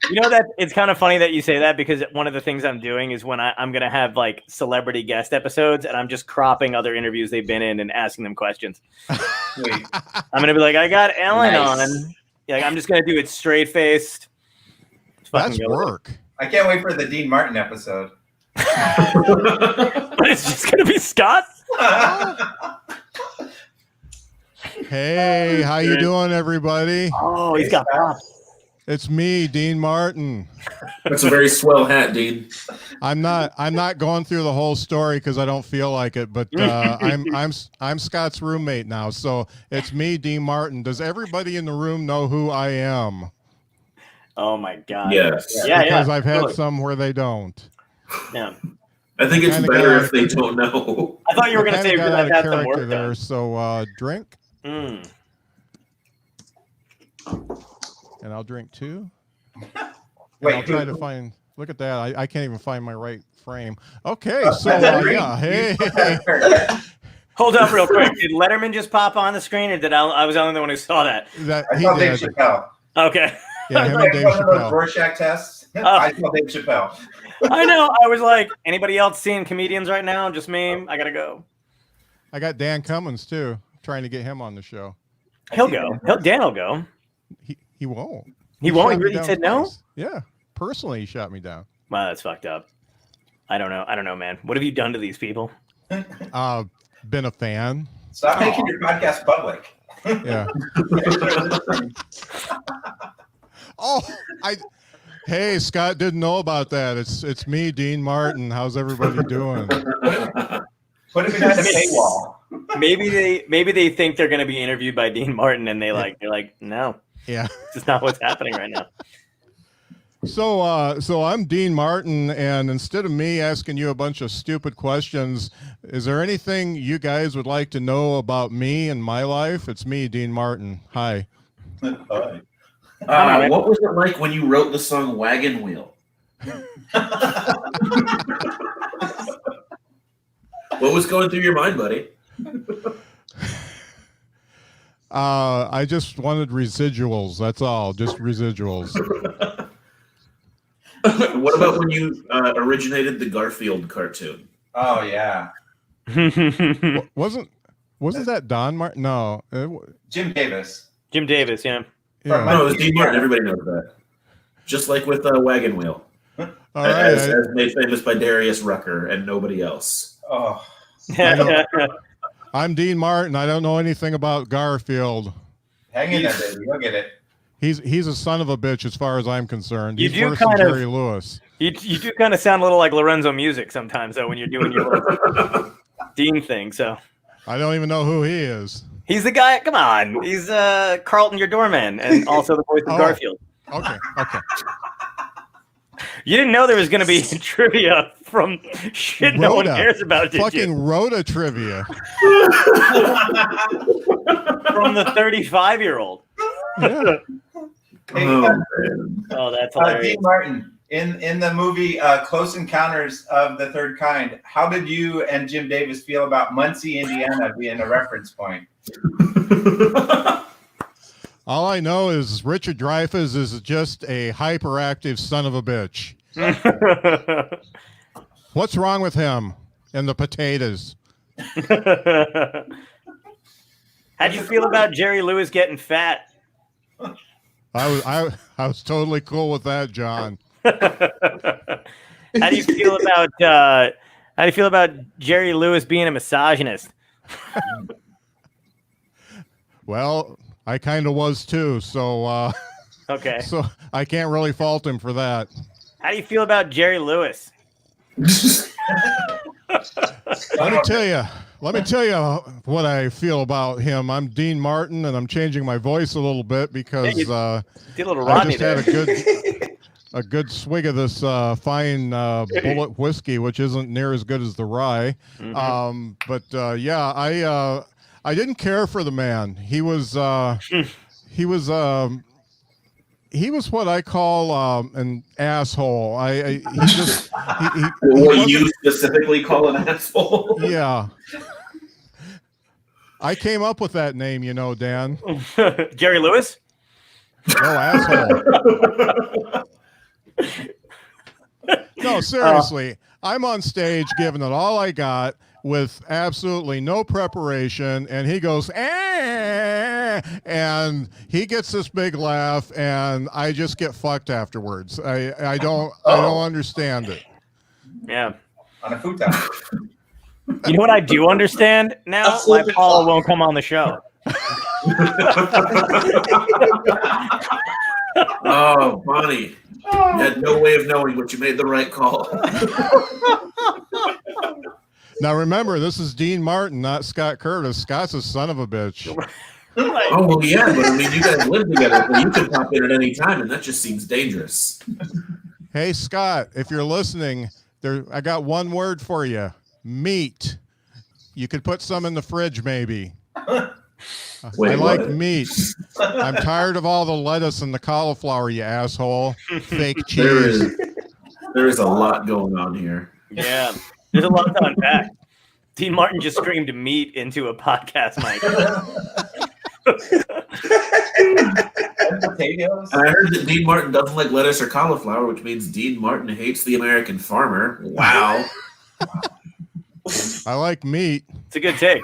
[SPEAKER 6] you know that it's kind of funny that you say that because one of the things I'm doing is when I'm going to have like celebrity guest episodes and I'm just cropping other interviews they've been in and asking them questions. I'm going to be like, I got Ellen on. Yeah, I'm just going to do it straight faced.
[SPEAKER 2] That's work.
[SPEAKER 3] I can't wait for the Dean Martin episode.
[SPEAKER 6] But it's just going to be Scott.
[SPEAKER 2] Hey, how you doing, everybody?
[SPEAKER 6] Oh, he's got props.
[SPEAKER 2] It's me, Dean Martin.
[SPEAKER 4] That's a very swell hat, Dean.
[SPEAKER 2] I'm not going through the whole story because I don't feel like it, but I'm Scott's roommate now, so it's me, Dean Martin. Does everybody in the room know who I am?
[SPEAKER 6] Oh my God!
[SPEAKER 4] Yes.
[SPEAKER 6] Yeah,
[SPEAKER 2] because
[SPEAKER 6] yeah.
[SPEAKER 2] I've had some where they don't.
[SPEAKER 6] Yeah.
[SPEAKER 4] I think it's better if they don't know.
[SPEAKER 6] I thought you were going to say because I've had some work
[SPEAKER 2] there.
[SPEAKER 6] done.
[SPEAKER 2] So drink,
[SPEAKER 6] Mm.
[SPEAKER 2] and I'll drink too.
[SPEAKER 3] Wait,
[SPEAKER 2] I'll try to find. Look at that! I can't even find my right frame. Okay, so yeah, hey.
[SPEAKER 6] Hold up, real quick. Did Letterman just pop on the screen, or did I was the only one who saw that?
[SPEAKER 3] I saw Dave Chappelle.
[SPEAKER 6] Okay.
[SPEAKER 2] Yeah, him and
[SPEAKER 3] Like
[SPEAKER 2] Dave
[SPEAKER 3] one of those
[SPEAKER 2] Chappelle.
[SPEAKER 3] Rorschach tests. I saw Dave Chappelle.
[SPEAKER 6] I know. I was like, anybody else seeing comedians right now? Just me. I gotta go.
[SPEAKER 2] I got Dan Cummins too, trying to get him on the show.
[SPEAKER 6] He'll go. Dan will go.
[SPEAKER 2] He won't.
[SPEAKER 6] He won't.
[SPEAKER 2] shot
[SPEAKER 6] He
[SPEAKER 2] me
[SPEAKER 6] really
[SPEAKER 2] down
[SPEAKER 6] said no?
[SPEAKER 2] twice. Yeah, personally, he shot me down.
[SPEAKER 6] Wow, that's fucked up. I don't know, man. What have you done to these people?
[SPEAKER 2] Been a fan.
[SPEAKER 3] Stop making your podcast public.
[SPEAKER 2] Yeah. Hey, Scott didn't know about that. It's me, Dean Martin. How's everybody doing?
[SPEAKER 3] Put it behind a paywall.
[SPEAKER 6] Maybe they think they're going to be interviewed by Dean Martin, and they're like, no,
[SPEAKER 2] Yeah.
[SPEAKER 6] this is not what's happening right now.
[SPEAKER 2] So I'm Dean Martin, and instead of me asking you a bunch of stupid questions, is there anything you guys would like to know about me and my life? It's me, Dean Martin. Hi.
[SPEAKER 3] Hi.
[SPEAKER 4] What was it like when you wrote the song Wagon Wheel? What was going through your mind, buddy?
[SPEAKER 2] I just wanted residuals. That's all. Just residuals.
[SPEAKER 4] What about when you originated the Garfield cartoon?
[SPEAKER 3] Oh yeah.
[SPEAKER 2] Wasn't that Don Martin? No.
[SPEAKER 3] Jim Davis.
[SPEAKER 6] Jim Davis, yeah.
[SPEAKER 2] Yeah.
[SPEAKER 4] No, it was Dean Martin. Everybody knows that. Just like with Wagon Wheel.
[SPEAKER 2] All right.
[SPEAKER 4] As made famous by Darius Rucker and nobody else.
[SPEAKER 3] Oh.
[SPEAKER 2] I'm Dean Martin. I don't know anything about Garfield.
[SPEAKER 3] Hang in there, baby. You'll get it.
[SPEAKER 2] He's a son of a bitch as far as I'm concerned.
[SPEAKER 6] You
[SPEAKER 2] He's
[SPEAKER 6] do
[SPEAKER 2] worse than
[SPEAKER 6] kind of-
[SPEAKER 2] Jerry Lewis.
[SPEAKER 6] You do kind of sound a little like Lorenzo Music sometimes, though, when you're doing your little Dean thing. So
[SPEAKER 2] I don't even know who he is.
[SPEAKER 6] he's the guy. Come on, he's Carlton, your doorman, and also the voice of Garfield.
[SPEAKER 2] Okay.
[SPEAKER 6] You didn't know there was going to be trivia from shit no one cares about, did
[SPEAKER 2] Fucking
[SPEAKER 6] you?
[SPEAKER 2] Rhoda trivia.
[SPEAKER 6] From the 35-year-old.
[SPEAKER 2] Yeah.
[SPEAKER 3] Hey,
[SPEAKER 6] Oh, that's hilarious.
[SPEAKER 3] Dean Martin, in the movie Close Encounters of the Third Kind, how did you and Jim Davis feel about Muncie, Indiana being a reference point?
[SPEAKER 2] All I know is Richard Dreyfuss is just a hyperactive son of a bitch. What's wrong with him and the potatoes?
[SPEAKER 6] How'd you feel about Jerry Lewis getting fat?
[SPEAKER 2] I was totally cool with that, John.
[SPEAKER 6] How do you feel about Jerry Lewis being a misogynist?
[SPEAKER 2] Well, I kind of was too, so
[SPEAKER 6] Okay.
[SPEAKER 2] so I can't really fault him for that.
[SPEAKER 6] How do you feel about Jerry Lewis?
[SPEAKER 2] Let me tell you what I feel about him. I'm Dean Martin, and I'm changing my voice a little bit because
[SPEAKER 6] Did a little
[SPEAKER 2] I
[SPEAKER 6] Rodney
[SPEAKER 2] just had
[SPEAKER 6] there.
[SPEAKER 2] a good swig of this fine bullet whiskey, which isn't near as good as the rye.
[SPEAKER 6] Mm-hmm.
[SPEAKER 2] But I didn't care for the man. He was what I call an asshole. He
[SPEAKER 4] What you specifically call an asshole?
[SPEAKER 2] Yeah. I came up with that name, you know, Dan.
[SPEAKER 6] Jerry Lewis?
[SPEAKER 2] No, asshole. No, seriously. I'm on stage giving it all I got with absolutely no preparation, and he goes, and he gets this big laugh, and I just get fucked afterwards. I don't understand it.
[SPEAKER 6] Yeah.
[SPEAKER 3] On a futon.
[SPEAKER 6] You know what I do understand now? Why Paula won't come on the show.
[SPEAKER 4] Oh, Bonnie. You had no way of knowing, but you made the right call.
[SPEAKER 2] Now remember, this is Dean Martin, not Scott Curtis. Scott's a son of a bitch.
[SPEAKER 4] Oh, well, yeah, but I mean, you guys live together, so you can pop in at any time, and that just seems dangerous.
[SPEAKER 2] Hey, Scott, if you're listening, I got one word for you. Meat. You could put some in the fridge, maybe.
[SPEAKER 4] Wait,
[SPEAKER 2] I like
[SPEAKER 4] what?
[SPEAKER 2] meat. I'm tired of all the lettuce and the cauliflower, you asshole. Fake cheese.
[SPEAKER 4] There is a lot going on here.
[SPEAKER 6] Yeah, there's a lot to unpack. Dean Martin just screamed meat into a podcast mic.
[SPEAKER 3] Potatoes.
[SPEAKER 4] And I heard that Dean Martin doesn't like lettuce or cauliflower, which means Dean Martin hates the American farmer. Wow.
[SPEAKER 2] I like meat.
[SPEAKER 6] It's a good take.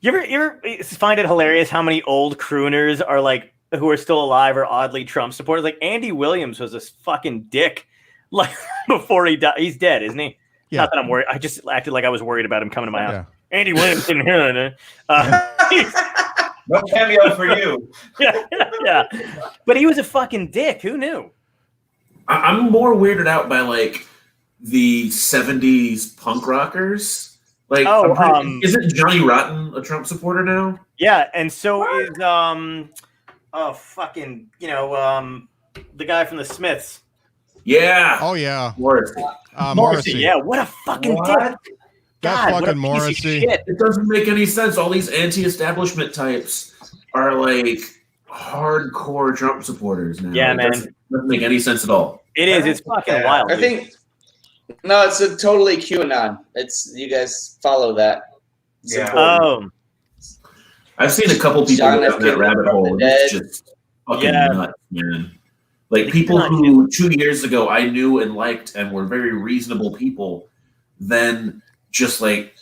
[SPEAKER 6] You ever find it hilarious how many old crooners are like who are still alive or oddly Trump supporters? Like Andy Williams was this fucking dick like before he died. He's dead, isn't he?
[SPEAKER 2] Yeah.
[SPEAKER 6] Not that I'm worried. I just acted like I was worried about him coming to my house.
[SPEAKER 2] Yeah.
[SPEAKER 6] Andy Williams didn't hear that.
[SPEAKER 3] No cameo for you.
[SPEAKER 6] Yeah. But he was a fucking dick. Who knew?
[SPEAKER 4] I'm more weirded out by like the 70s punk rockers. Like, isn't Johnny Rotten a Trump supporter now?
[SPEAKER 6] Yeah, and so is the guy from the Smiths.
[SPEAKER 4] Yeah.
[SPEAKER 2] Oh, yeah.
[SPEAKER 4] Morrissey.
[SPEAKER 6] Morrissey. Yeah, what a fucking dick.
[SPEAKER 2] That
[SPEAKER 6] God, what a
[SPEAKER 2] fucking
[SPEAKER 6] piece of
[SPEAKER 2] Morrissey.
[SPEAKER 6] shit.
[SPEAKER 4] It doesn't make any sense. All these anti-establishment types are like hardcore Trump supporters now.
[SPEAKER 6] Yeah,
[SPEAKER 4] It
[SPEAKER 6] man.
[SPEAKER 4] doesn't make any sense at all.
[SPEAKER 6] It is. It's fucking wild.
[SPEAKER 5] I think no, it's a totally QAnon. It's you guys follow that. It's
[SPEAKER 3] Yeah.
[SPEAKER 5] important.
[SPEAKER 4] I've seen a couple people
[SPEAKER 5] John
[SPEAKER 4] go
[SPEAKER 5] F.
[SPEAKER 4] down that
[SPEAKER 5] Kennedy
[SPEAKER 4] rabbit
[SPEAKER 5] from
[SPEAKER 4] hole.
[SPEAKER 5] the
[SPEAKER 4] And
[SPEAKER 5] dead.
[SPEAKER 4] it's just fucking
[SPEAKER 6] Yeah.
[SPEAKER 4] nuts, man. Like people who 2 years ago I knew and liked and were very reasonable people, then just like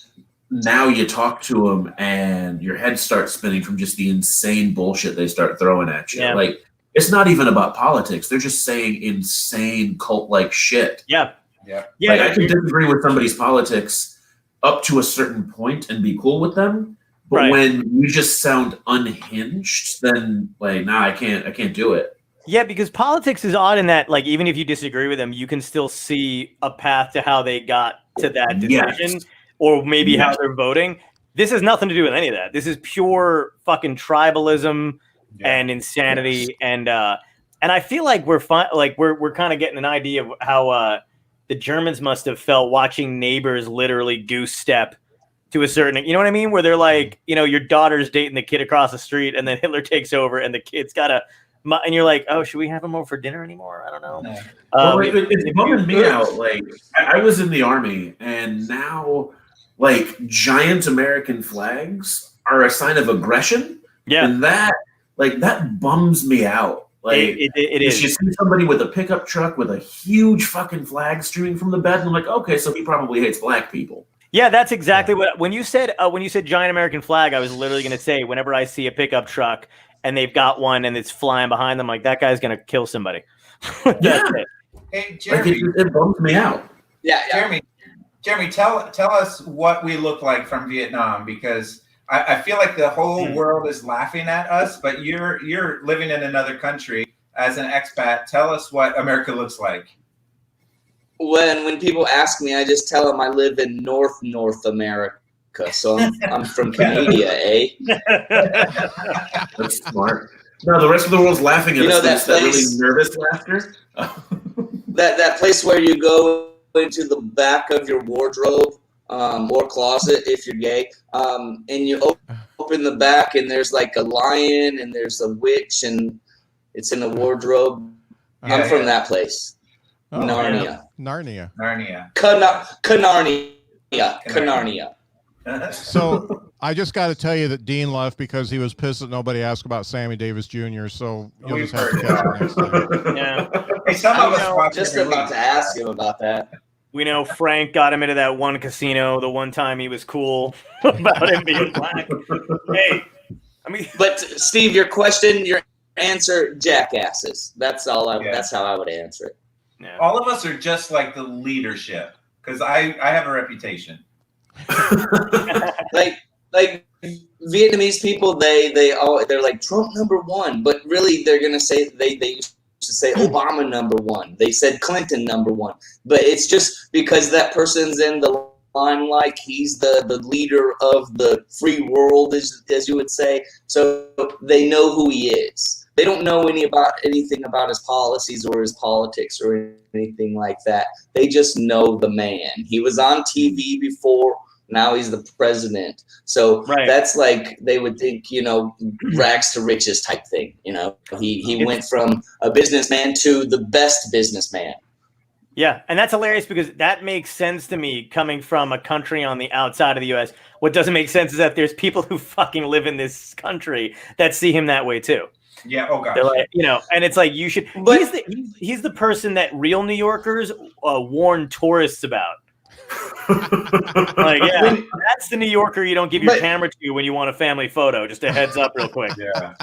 [SPEAKER 4] now you talk to them and your head starts spinning from just the insane bullshit they start throwing at you.
[SPEAKER 6] Yeah.
[SPEAKER 4] Like it's not even about politics. They're just saying insane cult-like shit.
[SPEAKER 6] Yeah.
[SPEAKER 3] Yeah.
[SPEAKER 6] Yeah.
[SPEAKER 4] Like I can disagree with somebody's politics up to a certain point and be cool with them. But
[SPEAKER 6] Right.
[SPEAKER 4] when you just sound unhinged, then like, nah, I can't do it.
[SPEAKER 6] Yeah, because politics is odd in that, like, even if you disagree with them, you can still see a path to how they got to that decision,
[SPEAKER 4] Yes.
[SPEAKER 6] or maybe how they're voting. This has nothing to do with any of that. This is pure fucking tribalism and insanity, and I feel like we're kind of getting an idea of how the Germans must have felt watching neighbors literally goose step to a certain, you know what I mean? Where they're like, you know, your daughter's dating the kid across the street, and then Hitler takes over, and the kid's got a. And you're like, oh, should we have him over for dinner anymore? I don't know.
[SPEAKER 4] Well, it's bumming me out. Like I was in the army, and now like giant American flags are a sign of aggression.
[SPEAKER 6] Yeah,
[SPEAKER 4] and that bums me out. Like
[SPEAKER 6] it is.
[SPEAKER 4] You see somebody with a pickup truck with a huge fucking flag streaming from the bed, and I'm like, okay, so he probably hates black people.
[SPEAKER 6] Yeah, that's exactly what. When you said giant American flag, I was literally going to say whenever I see a pickup truck and they've got one and it's flying behind them, like that guy's going to kill somebody. That's it.
[SPEAKER 3] Hey, Jeremy.
[SPEAKER 4] Like it bums me out.
[SPEAKER 5] Yeah.
[SPEAKER 3] Jeremy, tell us what we look like from Vietnam, because I feel like the whole world is laughing at us, but you're living in another country as an expat. Tell us what America looks like.
[SPEAKER 5] When people ask me, I just tell them I live in North America. So I'm from Canada, eh?
[SPEAKER 4] That's smart. No, the rest of the world's laughing at
[SPEAKER 5] You know
[SPEAKER 4] us.
[SPEAKER 5] that
[SPEAKER 4] That really
[SPEAKER 5] place-
[SPEAKER 4] nervous laughter.
[SPEAKER 5] That place where you go into the back of your wardrobe or closet if you're gay, and you open the back and there's like a lion and there's a witch and it's in a wardrobe. I'm from that place.
[SPEAKER 2] Oh,
[SPEAKER 5] Narnia.
[SPEAKER 2] Narnia.
[SPEAKER 5] Canarnia.
[SPEAKER 2] So I just got to tell you that Dean left because he was pissed that nobody asked about Sammy Davis Jr. So you'll
[SPEAKER 3] We've
[SPEAKER 2] just have to
[SPEAKER 3] heard
[SPEAKER 2] catch it next time.
[SPEAKER 6] Yeah,
[SPEAKER 3] Hey, some of us
[SPEAKER 5] I'm
[SPEAKER 3] watch
[SPEAKER 5] just
[SPEAKER 3] every
[SPEAKER 5] about
[SPEAKER 3] week.
[SPEAKER 5] to ask him about that.
[SPEAKER 6] we know Frank got him into that one casino the one time he was cool about him being black. Hey, I mean,
[SPEAKER 5] But Steve, your answer, jackasses. That's all.
[SPEAKER 3] Yeah.
[SPEAKER 5] That's how I would answer it.
[SPEAKER 6] yeah.
[SPEAKER 3] All of us are just like the leadership, because I have a reputation.
[SPEAKER 5] Like Vietnamese people, they're like Trump #1, but really they're gonna say they used to say Obama #1. They said Clinton #1, but it's just because that person's in the limelight. He's the leader of the free world, as you would say. So they know who he is. They don't know anything about his policies or his politics or anything like that. They just know the man. He was on TV before. Now he's the president. So that's like, they would think, rags to riches type thing. He went from a businessman to the best businessman.
[SPEAKER 6] Yeah, and that's hilarious because that makes sense to me coming from a country on the outside of the U.S. What doesn't make sense is that there's people who fucking live in this country that see him that way too.
[SPEAKER 3] Yeah. Oh gosh.
[SPEAKER 6] They're like, and it's like you should. But he's the person that real New Yorkers warn tourists about. Like, yeah, that's the New Yorker you don't give your camera to when you want a family photo. Just a heads up, real quick.
[SPEAKER 3] Yeah.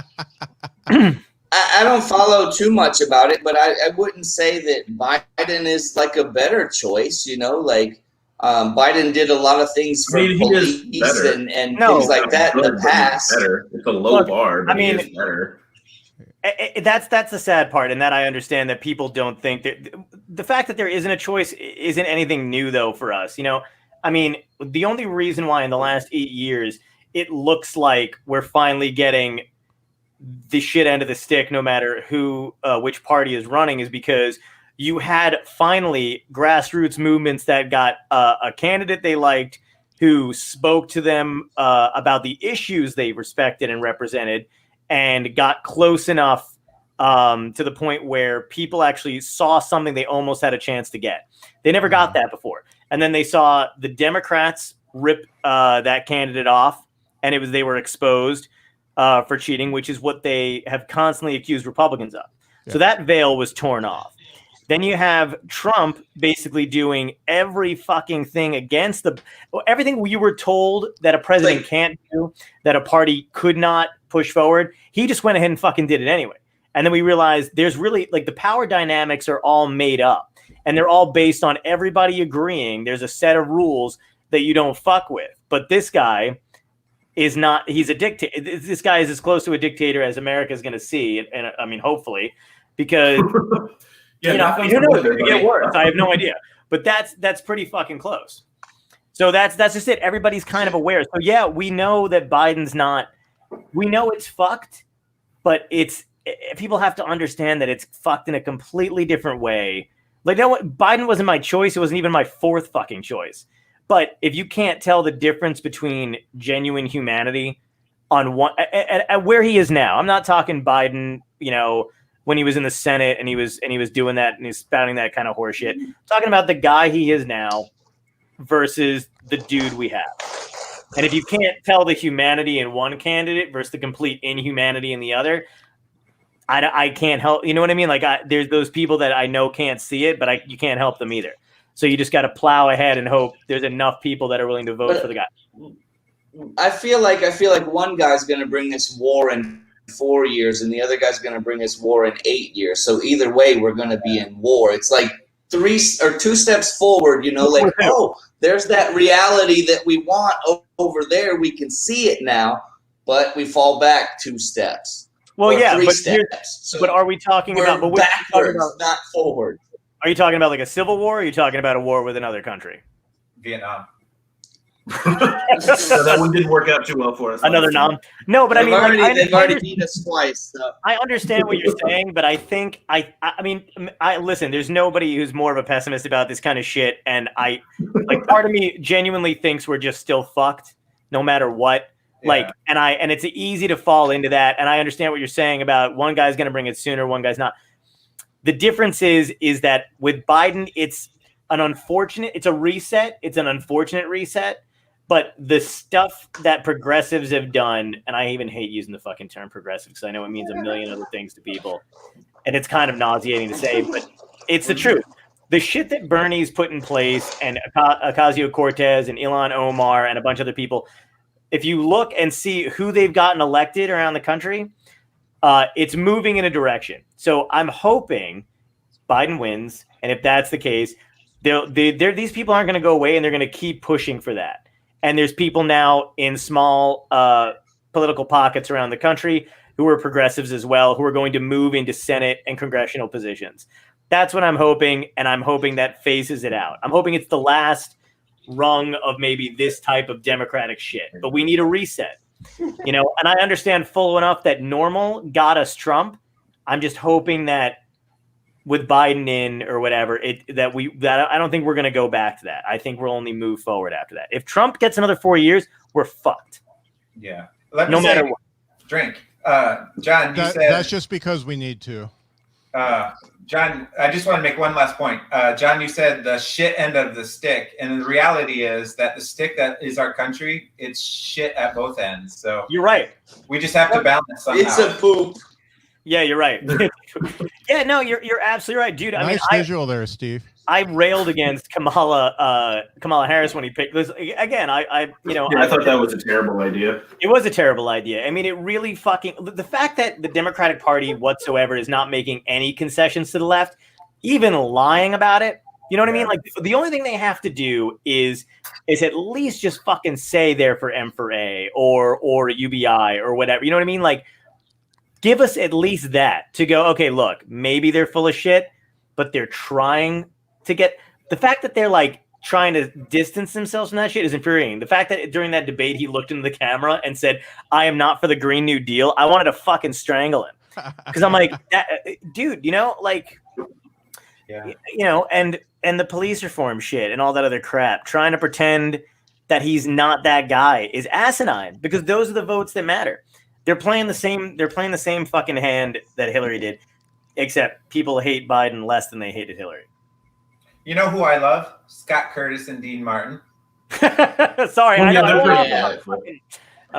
[SPEAKER 5] I don't follow too much about it, but I wouldn't say that Biden is like a better choice. Biden did a lot of things for police and things like that in the past.
[SPEAKER 4] It's a low bar. But he is better.
[SPEAKER 6] That's the sad part, and that I understand that people don't think that the fact that there isn't a choice isn't anything new though for us. The only reason why in the last 8 years it looks like we're finally getting the shit end of the stick, no matter which party is running, is because you had finally grassroots movements that got a candidate they liked, who spoke to them about the issues they respected and represented, and got close enough to the point where people actually saw something they almost had a chance to get. They never got that before. And then they saw the Democrats rip that candidate off, and they were exposed for cheating, which is what they have constantly accused Republicans of. Yeah. So that veil was torn off. Then you have Trump basically doing every fucking thing against everything we were told that a president can't do, that a party could not push forward. He just went ahead and fucking did it anyway. And then we realized there's really the power dynamics are all made up, and they're all based on everybody agreeing there's a set of rules that you don't fuck with. But this guy is not, he's a dictator. This guy is as close to a dictator as America is going to see. And I mean, hopefully, because who knows, it could get worse. I have no idea, but that's pretty fucking close. So that's just it. Everybody's kind of aware. So yeah, we know that Biden's not, we know it's fucked, but people have to understand that it's fucked in a completely different way. Biden wasn't my choice. It wasn't even my fourth fucking choice. But if you can't tell the difference between genuine humanity on one at where he is now, I'm not talking Biden, when he was in the Senate and he was doing that and he's spouting that kind of horseshit. I'm talking about the guy he is now versus the dude we have. And if you can't tell the humanity in one candidate versus the complete inhumanity in the other, I can't help. You know what I mean? There's those people that I know can't see it, but you can't help them either. So you just got to plow ahead and hope there's enough people that are willing to vote for the guy.
[SPEAKER 5] I feel like one guy's going to bring this war in 4 years, and the other guy's going to bring this war in 8 years. So either way, we're going to be in war. It's like 3 or 2 steps forward. There's that reality that we want over there. We can see it now, but we fall back 2 steps.
[SPEAKER 6] Well, yeah,
[SPEAKER 5] 3 steps.
[SPEAKER 6] But are we talking about? But
[SPEAKER 5] backwards, not forward.
[SPEAKER 6] Are you talking about like a civil war? Or are you talking about a war with another country?
[SPEAKER 3] Vietnam.
[SPEAKER 4] So that one didn't work out too well for us.
[SPEAKER 6] Another nom. No, but
[SPEAKER 5] they've already beat us twice. So.
[SPEAKER 6] I understand what you're saying, but I think I mean, listen. There's nobody who's more of a pessimist about this kind of shit, and part of me genuinely thinks we're just still fucked, no matter what. Yeah. And it's easy to fall into that. And I understand what you're saying about one guy's going to bring it sooner, one guy's not. The difference is that with Biden, it's a reset. It's an unfortunate reset. But the stuff that progressives have done, and I even hate using the fucking term progressive because I know it means a million other things to people. And it's kind of nauseating to say, but it's the truth. The shit that Bernie's put in place and Ocasio-Cortez and Ilhan Omar and a bunch of other people, if you look and see who they've gotten elected around the country, it's moving in a direction. So I'm hoping Biden wins. And if that's the case, these people aren't going to go away and they're going to keep pushing for that. And there's people now in small political pockets around the country who are progressives as well, who are going to move into Senate and congressional positions. That's what I'm hoping, and I'm hoping that phases it out. I'm hoping it's the last rung of maybe this type of Democratic shit, but we need a reset, and I understand full enough that normal got us Trump. I'm just hoping that with Biden in or whatever, that I don't think we're going to go back to that. I think we'll only move forward after that. If Trump gets another 4 years, we're fucked.
[SPEAKER 3] Yeah.
[SPEAKER 6] No matter what.
[SPEAKER 3] Drink. John, you said
[SPEAKER 2] that's just because we need to.
[SPEAKER 3] John, I just want to make one last point. John, you said the shit end of the stick, and the reality is that the stick that is our country, it's shit at both ends. So
[SPEAKER 6] you're right.
[SPEAKER 3] We just have to balance somehow.
[SPEAKER 5] It's a poop.
[SPEAKER 6] Yeah, you're right. Yeah, no, you're absolutely right, dude.
[SPEAKER 2] Nice visual there, Steve.
[SPEAKER 6] I railed against Kamala Harris when he picked this. Again, I
[SPEAKER 4] thought that was a terrible idea.
[SPEAKER 6] It was a terrible idea. I mean, it really the fact that the Democratic Party whatsoever is not making any concessions to the left, even lying about it. You know what I mean? Like the only thing they have to do is at least just fucking say they're for M for A or UBI or whatever. You know what I mean? Like, give us at least that to go, okay, look, maybe they're full of shit, but they're trying to get the fact that they're like trying to distance themselves from that shit is infuriating. The fact that during that debate, he looked into the camera and said, I am not for the Green New Deal. I wanted to fucking strangle him. Cause I'm like, dude, and the police reform shit and all that other crap, trying to pretend that he's not that guy is asinine because those are the votes that matter. They're playing the same fucking hand that Hillary did, except people hate Biden less than they hated Hillary.
[SPEAKER 3] You know who I love? Scott Curtis and Dean Martin.
[SPEAKER 6] Sorry, I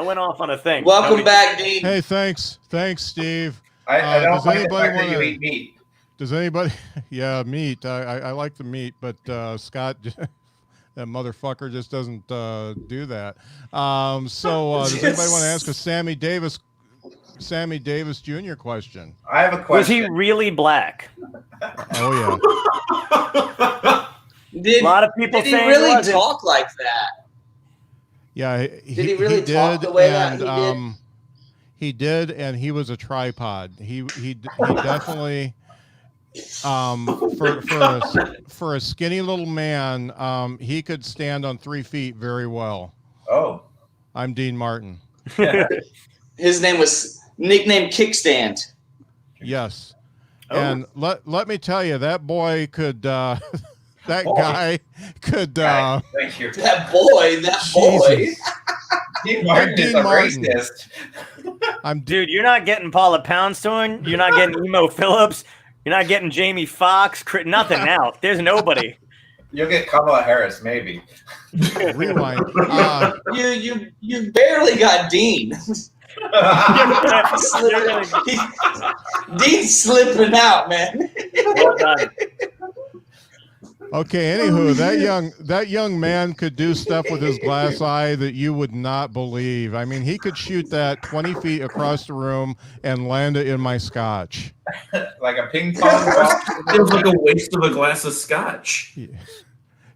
[SPEAKER 6] went off on a thing.
[SPEAKER 5] Welcome back, Dean.
[SPEAKER 2] Hey, thanks, Steve.
[SPEAKER 3] I don't
[SPEAKER 2] does
[SPEAKER 3] like
[SPEAKER 2] anybody
[SPEAKER 3] the fact
[SPEAKER 2] want
[SPEAKER 3] that you
[SPEAKER 2] to
[SPEAKER 3] eat meat.
[SPEAKER 2] Does anybody? Yeah, meat. I like the meat, but Scott, that motherfucker just doesn't do that. Does anybody want to ask a Sammy Davis Jr. question?
[SPEAKER 3] I have a question.
[SPEAKER 6] Was he really black?
[SPEAKER 2] Oh
[SPEAKER 5] yeah.
[SPEAKER 6] A lot of people
[SPEAKER 5] did
[SPEAKER 6] saying
[SPEAKER 5] he really talk like that?
[SPEAKER 2] Yeah.
[SPEAKER 5] Did he really talk the way that he did?
[SPEAKER 2] He did, and he was a tripod. He definitely. For a skinny little man, he could stand on 3 feet very well.
[SPEAKER 3] Oh,
[SPEAKER 2] I'm Dean Martin.
[SPEAKER 5] His name was nicknamed Kickstand.
[SPEAKER 2] Yes, and let me tell you, that boy could. Guy could.
[SPEAKER 3] Thank you.
[SPEAKER 5] That boy.
[SPEAKER 3] Dean Martin is a racist.
[SPEAKER 6] Dude, you're not getting Paula Poundstone. You're not getting Emo Phillips. You're not getting Jamie Foxx. Nothing now. There's nobody.
[SPEAKER 3] You'll get Kamala Harris, maybe.
[SPEAKER 2] Rewind.
[SPEAKER 5] You barely got Dean. Dean's slipping out, man.
[SPEAKER 6] Well done.
[SPEAKER 2] Okay, anywho, that young man could do stuff with his glass eye that you would not believe. I mean, he could shoot that 20 feet across the room and land it in my scotch.
[SPEAKER 3] Like a ping pong ball?
[SPEAKER 4] Feels like a waste of a glass of scotch.
[SPEAKER 2] Yeah.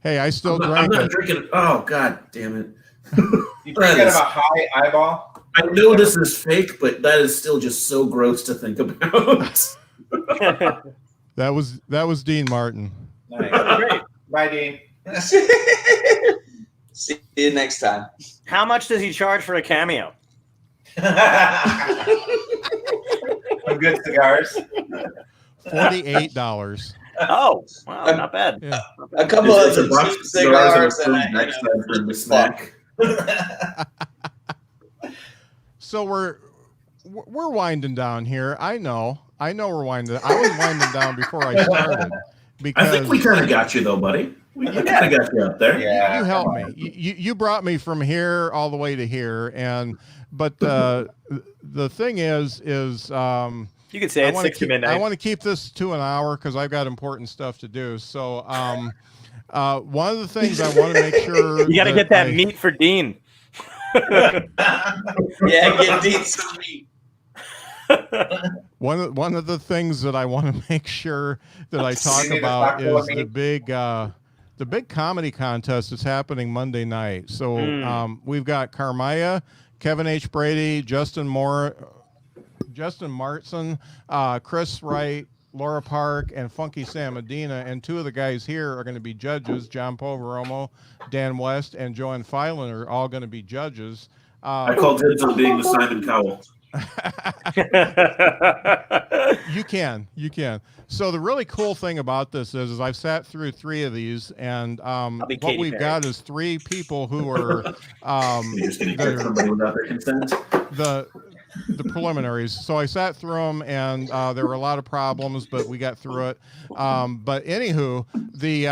[SPEAKER 2] Hey, I still drank
[SPEAKER 4] I'm not
[SPEAKER 2] it.
[SPEAKER 4] drinking it. Oh, God damn it.
[SPEAKER 3] You think of a high eyeball?
[SPEAKER 4] I know this is fake, but that is still just so gross to think about.
[SPEAKER 2] That was Dean Martin.
[SPEAKER 3] Nice. Great. Bye, Dean.
[SPEAKER 5] See you next time.
[SPEAKER 6] How much does he charge for a cameo?
[SPEAKER 3] Some good cigars.
[SPEAKER 2] $48.
[SPEAKER 6] Oh, wow, not bad.
[SPEAKER 2] Yeah.
[SPEAKER 5] A couple of
[SPEAKER 4] a box of
[SPEAKER 5] cigars
[SPEAKER 4] and
[SPEAKER 5] and
[SPEAKER 4] next time for the snack.
[SPEAKER 2] So we're winding down here. I know we're winding. I was winding down before I started. Because
[SPEAKER 4] I think we kind of got you, though, buddy. We kind of got you out there.
[SPEAKER 3] Yeah,
[SPEAKER 2] you helped me. You brought me from here all the way to here, but the thing is
[SPEAKER 6] you could say it's 6 to midnight.
[SPEAKER 2] I want to keep this to an hour because I've got important stuff to do. So one of the things I want to make sure
[SPEAKER 6] you got to get that meat for Dean.
[SPEAKER 5] Yeah, get Dean some meat.
[SPEAKER 2] One of the things that I want to make sure that I talk about is the big comedy contest is happening Monday night. So we've got Carmaya, Kevin H. Brady, Justin Martson, Chris Wright, Laura Park, and Funky Sam Medina. And two of the guys here are going to be judges. John Poveromo, Dan West, and Joanne Filan are all going to be judges.
[SPEAKER 4] I call dibs on being the Simon Cowell.
[SPEAKER 2] You can. So the really cool thing about this is I've sat through 3 of these, and what we've got is 3 people who are
[SPEAKER 4] You're just going to get somebody without their consent.
[SPEAKER 2] The preliminaries. So I sat through them, and there were a lot of problems, but we got through it. But anywho, the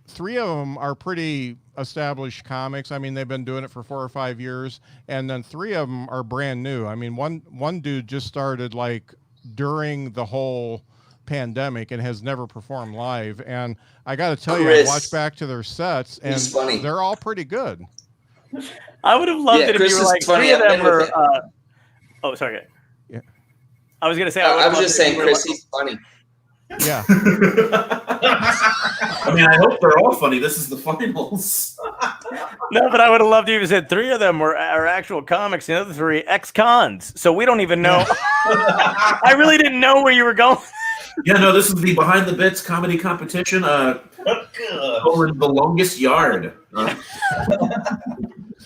[SPEAKER 2] 3 of them are pretty established comics. I mean, they've been doing it for 4 or 5 years, and then 3 of them are brand new. I mean, one dude just started like during the whole pandemic and has never performed live. And I got to tell you, I watched back to their sets, and they're all pretty good.
[SPEAKER 6] I would have loved it if
[SPEAKER 5] Chris
[SPEAKER 6] you were like
[SPEAKER 5] funny.
[SPEAKER 6] 3 of them were. Oh, sorry.
[SPEAKER 2] Yeah.
[SPEAKER 6] I was gonna say.
[SPEAKER 5] I was just saying, Chris, he's funny.
[SPEAKER 2] Yeah.
[SPEAKER 4] I mean, I hope they're all funny. This is the finals.
[SPEAKER 6] No, but I would have loved you if you said 3 of them are actual comics, and the other 3 ex-cons. So we don't even know. I really didn't know where you were going.
[SPEAKER 4] Yeah, no, this is the Behind the Bits comedy competition. Over the longest yard.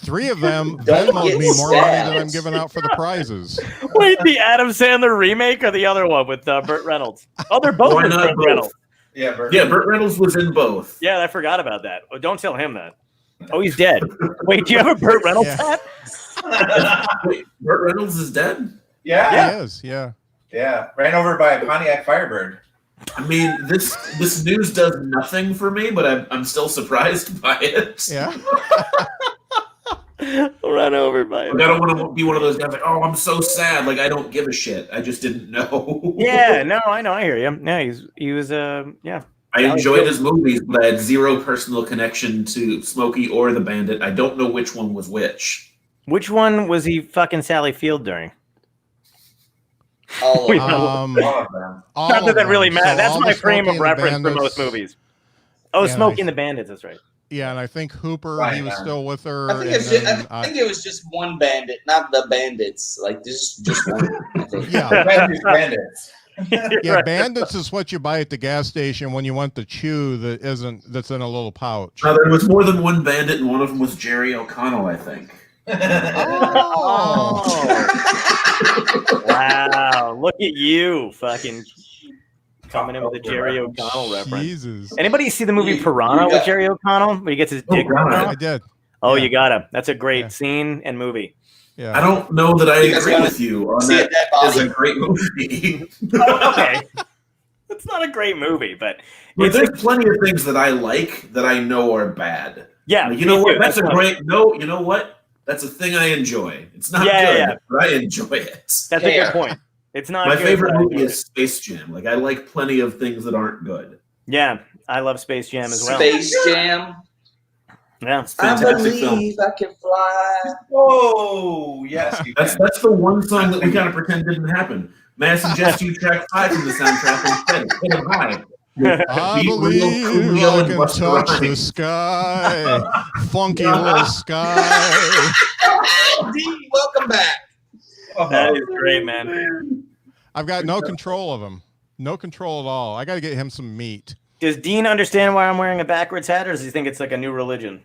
[SPEAKER 2] 3 of them Venmoed me more money than I'm giving out for the prizes.
[SPEAKER 6] Wait, the Adam Sandler remake or the other one with Burt Reynolds? Oh, they're both with Burt Reynolds.
[SPEAKER 3] Yeah,
[SPEAKER 4] Burt Reynolds was in both.
[SPEAKER 6] Yeah, I forgot about that. Oh, don't tell him that. Oh, he's dead. Wait, do you have a Burt Reynolds hat?
[SPEAKER 4] Wait, Burt Reynolds is dead?
[SPEAKER 3] Yeah.
[SPEAKER 2] He is, yeah.
[SPEAKER 3] Yeah. Ran over by a Pontiac Firebird.
[SPEAKER 4] I mean, this news does nothing for me, but I'm still surprised by it.
[SPEAKER 2] Yeah.
[SPEAKER 6] Run over by him.
[SPEAKER 4] Like, I don't want to be one of those guys like, oh, I'm so sad. Like, I don't give a shit. I just didn't know.
[SPEAKER 6] Yeah, no, I know. I hear you. Yeah, he was, yeah.
[SPEAKER 4] I enjoyed his movies, but I had zero personal connection to Smokey or the Bandit. I don't know which one was which.
[SPEAKER 6] Which one was he fucking Sally Field during?
[SPEAKER 5] All of them.
[SPEAKER 3] All of them.
[SPEAKER 6] Not that really matters.
[SPEAKER 2] So
[SPEAKER 6] That's
[SPEAKER 2] all
[SPEAKER 6] my
[SPEAKER 2] the
[SPEAKER 6] frame of
[SPEAKER 2] Smokey and the
[SPEAKER 6] reference for
[SPEAKER 2] Bandits-
[SPEAKER 6] most movies. Oh,
[SPEAKER 2] Yeah,
[SPEAKER 6] Smokey and the Bandits. That's right.
[SPEAKER 2] Yeah, and I think Hooper,
[SPEAKER 3] Right,
[SPEAKER 2] he was
[SPEAKER 3] man.
[SPEAKER 2] still with her.
[SPEAKER 5] I think, I think it was just one bandit, not the bandits. Like just one. I think.
[SPEAKER 2] Yeah,
[SPEAKER 3] Bandits.
[SPEAKER 2] yeah.
[SPEAKER 6] Right.
[SPEAKER 2] Bandits is what you buy at the gas station when you want the chew that's in a little pouch.
[SPEAKER 4] There was more than one bandit, and one of them was Jerry O'Connell, I think.
[SPEAKER 6] Oh. Wow. Look at you fucking coming in with a Jerry O'Connell reference.
[SPEAKER 2] Jesus.
[SPEAKER 6] Anybody see the movie Piranha with Jerry O'Connell where he gets his dick
[SPEAKER 4] God.
[SPEAKER 6] blown
[SPEAKER 2] I
[SPEAKER 6] out?
[SPEAKER 2] did.
[SPEAKER 6] Oh,
[SPEAKER 2] Yeah.
[SPEAKER 6] you gotta. That's a great
[SPEAKER 2] Yeah.
[SPEAKER 6] scene and movie.
[SPEAKER 2] Yeah.
[SPEAKER 4] I don't know that I
[SPEAKER 5] You guys
[SPEAKER 4] agree
[SPEAKER 5] gotta
[SPEAKER 4] with you on
[SPEAKER 5] see
[SPEAKER 4] that.
[SPEAKER 5] a dead
[SPEAKER 4] It's
[SPEAKER 5] body.
[SPEAKER 4] a great movie.
[SPEAKER 6] Oh, okay. It's not a great movie, but
[SPEAKER 4] But
[SPEAKER 6] it's
[SPEAKER 4] there's plenty of things that I like that I know are bad.
[SPEAKER 6] yeah.
[SPEAKER 4] Like, you know
[SPEAKER 6] me
[SPEAKER 4] what?
[SPEAKER 6] too.
[SPEAKER 4] That's a
[SPEAKER 6] funny.
[SPEAKER 4] great. No, you know what? That's a thing I enjoy. It's not
[SPEAKER 6] Yeah,
[SPEAKER 4] good,
[SPEAKER 6] yeah.
[SPEAKER 4] but I enjoy it.
[SPEAKER 6] That's a good point. It's not
[SPEAKER 4] My
[SPEAKER 6] good,
[SPEAKER 4] favorite
[SPEAKER 6] but I
[SPEAKER 4] movie
[SPEAKER 6] enjoy
[SPEAKER 4] is Space Jam. Like, I like plenty of things that aren't good.
[SPEAKER 6] it. Yeah, I love Space Jam as well.
[SPEAKER 5] Space Jam.
[SPEAKER 6] Yeah.
[SPEAKER 5] I
[SPEAKER 4] Fantastic film.
[SPEAKER 5] believe I can fly.
[SPEAKER 3] Oh, yes. You can.
[SPEAKER 4] That's the one song that we kind of pretend didn't happen. May I suggest you track 5 from the soundtrack instead? Hit 'em high.
[SPEAKER 2] I
[SPEAKER 4] Beat Real,
[SPEAKER 2] believe
[SPEAKER 4] Coolio,
[SPEAKER 2] I
[SPEAKER 4] and
[SPEAKER 2] can
[SPEAKER 4] Busta
[SPEAKER 2] touch the
[SPEAKER 4] Rhymes.
[SPEAKER 2] sky, funky little sky.
[SPEAKER 5] D, welcome back.
[SPEAKER 6] That is great, man.
[SPEAKER 2] I've got no control of him. No control at all. I got to get him some meat.
[SPEAKER 6] Does Dean understand why I'm wearing a backwards hat, or does he think it's like a new religion?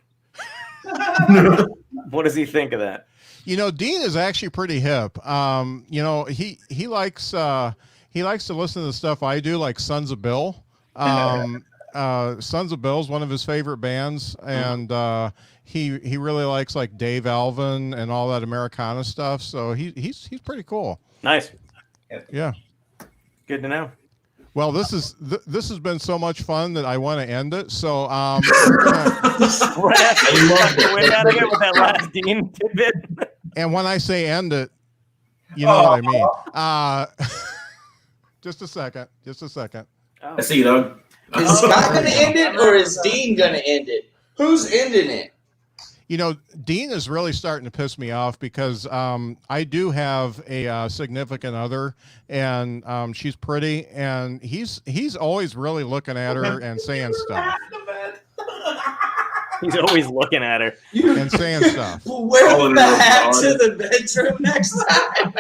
[SPEAKER 6] What does he think of that?
[SPEAKER 2] You know, Dean is actually pretty hip. You know, he likes to listen to the stuff I do, like Sons of Bill. Sons of Bill is one of his favorite bands, and he really likes like Dave Alvin and all that Americana stuff. So he's pretty cool.
[SPEAKER 6] Nice.
[SPEAKER 2] Yeah.
[SPEAKER 6] Good to know.
[SPEAKER 2] Well, this has been so much fun that I want to end it. So we're gonna,
[SPEAKER 6] Right after
[SPEAKER 4] I
[SPEAKER 6] we
[SPEAKER 4] love
[SPEAKER 6] walked
[SPEAKER 4] it.
[SPEAKER 6] away out of it with that last Dean tidbit.
[SPEAKER 2] and when I say end it, you know what I mean. Just a second.
[SPEAKER 6] Oh.
[SPEAKER 4] I see you, dog.
[SPEAKER 5] Is Scott going to end it, or is Dean going to end it? Who's ending it?
[SPEAKER 2] You know, Dean is really starting to piss me off because I do have a significant other, and she's pretty, and he's always really looking at her and saying stuff.
[SPEAKER 6] He's always looking at her.
[SPEAKER 2] and saying stuff.
[SPEAKER 5] Wear
[SPEAKER 4] Oh,
[SPEAKER 5] the
[SPEAKER 4] no,
[SPEAKER 5] hat
[SPEAKER 4] God.
[SPEAKER 5] to the bedroom next time.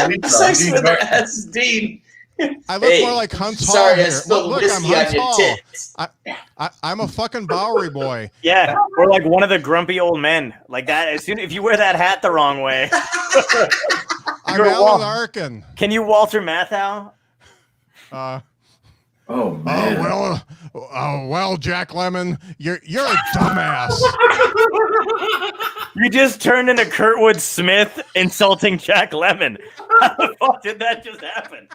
[SPEAKER 3] we
[SPEAKER 5] Sex
[SPEAKER 3] Dean
[SPEAKER 5] with
[SPEAKER 3] Martin.
[SPEAKER 5] ass Dean.
[SPEAKER 2] I look
[SPEAKER 5] Hey,
[SPEAKER 2] more like Hunt's Hall
[SPEAKER 5] sorry, I
[SPEAKER 2] here.
[SPEAKER 5] spilled
[SPEAKER 2] Look, I'm
[SPEAKER 5] whiskey
[SPEAKER 2] Hunt's
[SPEAKER 5] on your
[SPEAKER 2] Hall.
[SPEAKER 5] tits.
[SPEAKER 2] I'm a fucking Bowery boy.
[SPEAKER 6] Yeah, or like one of the grumpy old men. Like that. As soon if you wear that hat the wrong way,
[SPEAKER 2] I'm
[SPEAKER 6] You're
[SPEAKER 2] Alan
[SPEAKER 6] wrong.
[SPEAKER 2] Arkin.
[SPEAKER 6] can you Walter Matthau?
[SPEAKER 4] Oh man.
[SPEAKER 2] Well, Jack Lemmon, you're a dumbass.
[SPEAKER 6] You just turned into Kurtwood Smith insulting Jack Lemmon. How the fuck did that just happen?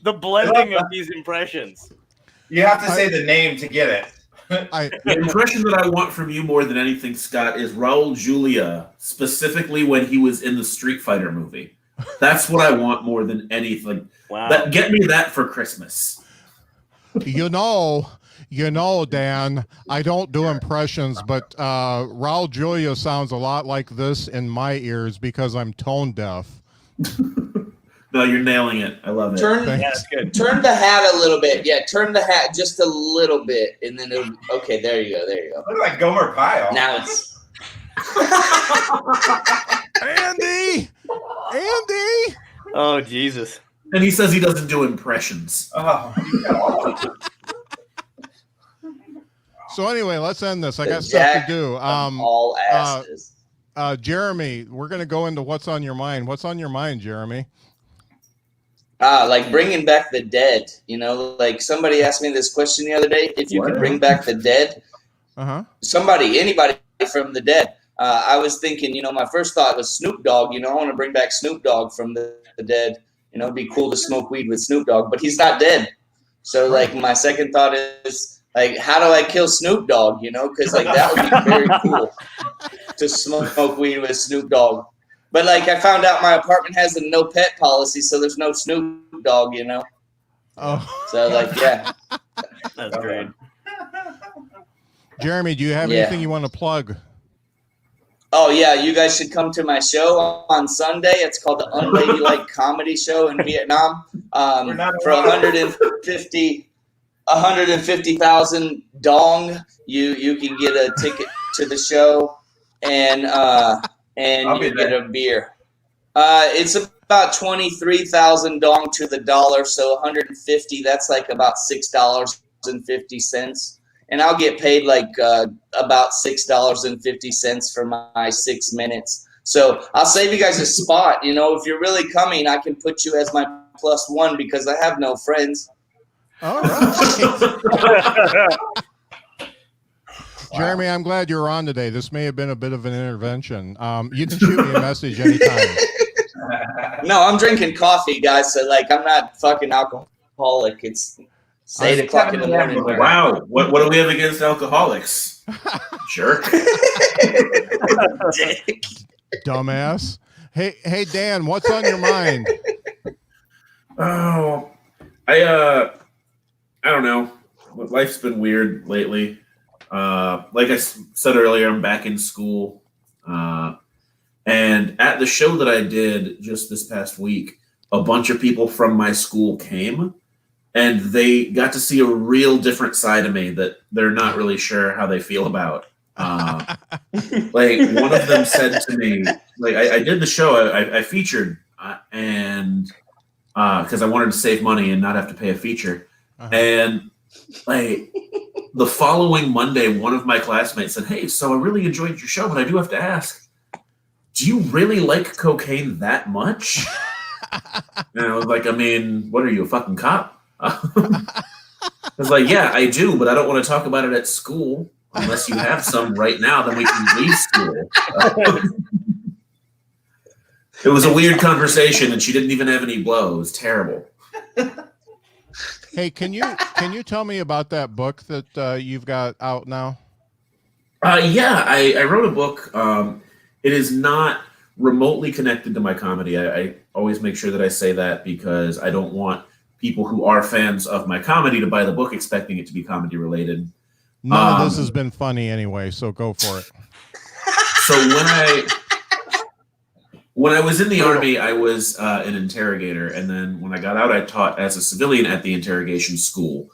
[SPEAKER 6] The blending of these impressions.
[SPEAKER 3] You have to say the name to get it.
[SPEAKER 4] The impression that I want from you more than anything, Scott, is Raul Julia, specifically when he was in the Street Fighter movie. That's what I want more than anything.
[SPEAKER 6] Wow.
[SPEAKER 4] Get me that for Christmas.
[SPEAKER 2] You know, Dan, I don't do impressions, but Raul Julia sounds a lot like this in my ears because I'm tone deaf.
[SPEAKER 4] No, you're nailing it. I love it.
[SPEAKER 5] Turn
[SPEAKER 6] Yeah, that's good.
[SPEAKER 5] Turn the hat a little bit. Yeah, turn the hat just a little bit, and then okay. There you go. There you go.
[SPEAKER 3] Look like Gomer Pyle.
[SPEAKER 5] Now it's
[SPEAKER 2] Andy!
[SPEAKER 6] Oh Jesus.
[SPEAKER 4] And he says he doesn't do impressions.
[SPEAKER 3] Oh,
[SPEAKER 2] So anyway, let's end this. I
[SPEAKER 5] The
[SPEAKER 2] got stuff
[SPEAKER 5] Jack
[SPEAKER 2] to do.
[SPEAKER 5] all asses.
[SPEAKER 2] Jeremy, we're going to go into what's on your mind. What's on your mind, Jeremy?
[SPEAKER 5] Like bringing back the dead. You know, like somebody asked me this question the other day. If you could bring back the dead, anybody from the dead. I was thinking, you know, my first thought was Snoop Dogg. You know, I want to bring back Snoop Dogg from the dead. You know, it'd be cool to smoke weed with Snoop Dogg, but he's not dead. So, like, my second thought is, like, how do I kill Snoop Dogg? You know, because, like, that would be very cool to smoke weed with Snoop Dogg. But, like, I found out my apartment has a no pet policy, so there's no Snoop Dogg, you know?
[SPEAKER 2] Oh.
[SPEAKER 5] So, like, yeah.
[SPEAKER 6] That's great.
[SPEAKER 2] Jeremy, do you have anything you want to plug?
[SPEAKER 5] Oh, yeah, you guys should come to my show on Sunday. It's called the Unladylike Comedy Show in Vietnam. For 150,000 dong, you can get a ticket to the show, and you get a beer. It's about 23,000 dong to the dollar, so 150. That's like about $6.50. And I'll get paid like about $6.50 for my 6 minutes. So I'll save you guys a spot. You know, if you're really coming, I can put you as my +1 because I have no friends.
[SPEAKER 2] All right. Jeremy, I'm glad you're on today. This may have been a bit of an intervention. You can shoot me a message anytime.
[SPEAKER 5] No, I'm drinking coffee, guys. So, like, I'm not fucking alcoholic. It's 8 o'clock in the morning.
[SPEAKER 4] Wow. What do we have against alcoholics? Jerk.
[SPEAKER 2] Dumbass. Hey, Dan, what's on your mind?
[SPEAKER 4] Oh, I don't know. Life's been weird lately. Like I said earlier, I'm back in school. And at the show that I did just this past week, a bunch of people from my school came. And they got to see a real different side of me that they're not really sure how they feel about. Like one of them said to me, like I did the show, I featured, and because I wanted to save money and not have to pay a feature. And like the following Monday, one of my classmates said, "Hey, so I really enjoyed your show, but I do have to ask, do you really like cocaine that much?" And I was like, I mean, what are you, a fucking cop? I was like, yeah, I do, but I don't want to talk about it at school unless you have some right now, then we can leave school. It was a weird conversation, and she didn't even have any blow. It was terrible.
[SPEAKER 2] Hey, can you tell me about that book that you've got out now?
[SPEAKER 4] Yeah, I wrote a book. It is not remotely connected to my comedy. I always make sure that I say that because I don't want people who are fans of my comedy to buy the book expecting it to be comedy related.
[SPEAKER 2] None of this has been funny anyway, so go for it.
[SPEAKER 4] So when I was in the Army, I was an interrogator, and then when I got out, I taught as a civilian at the interrogation school.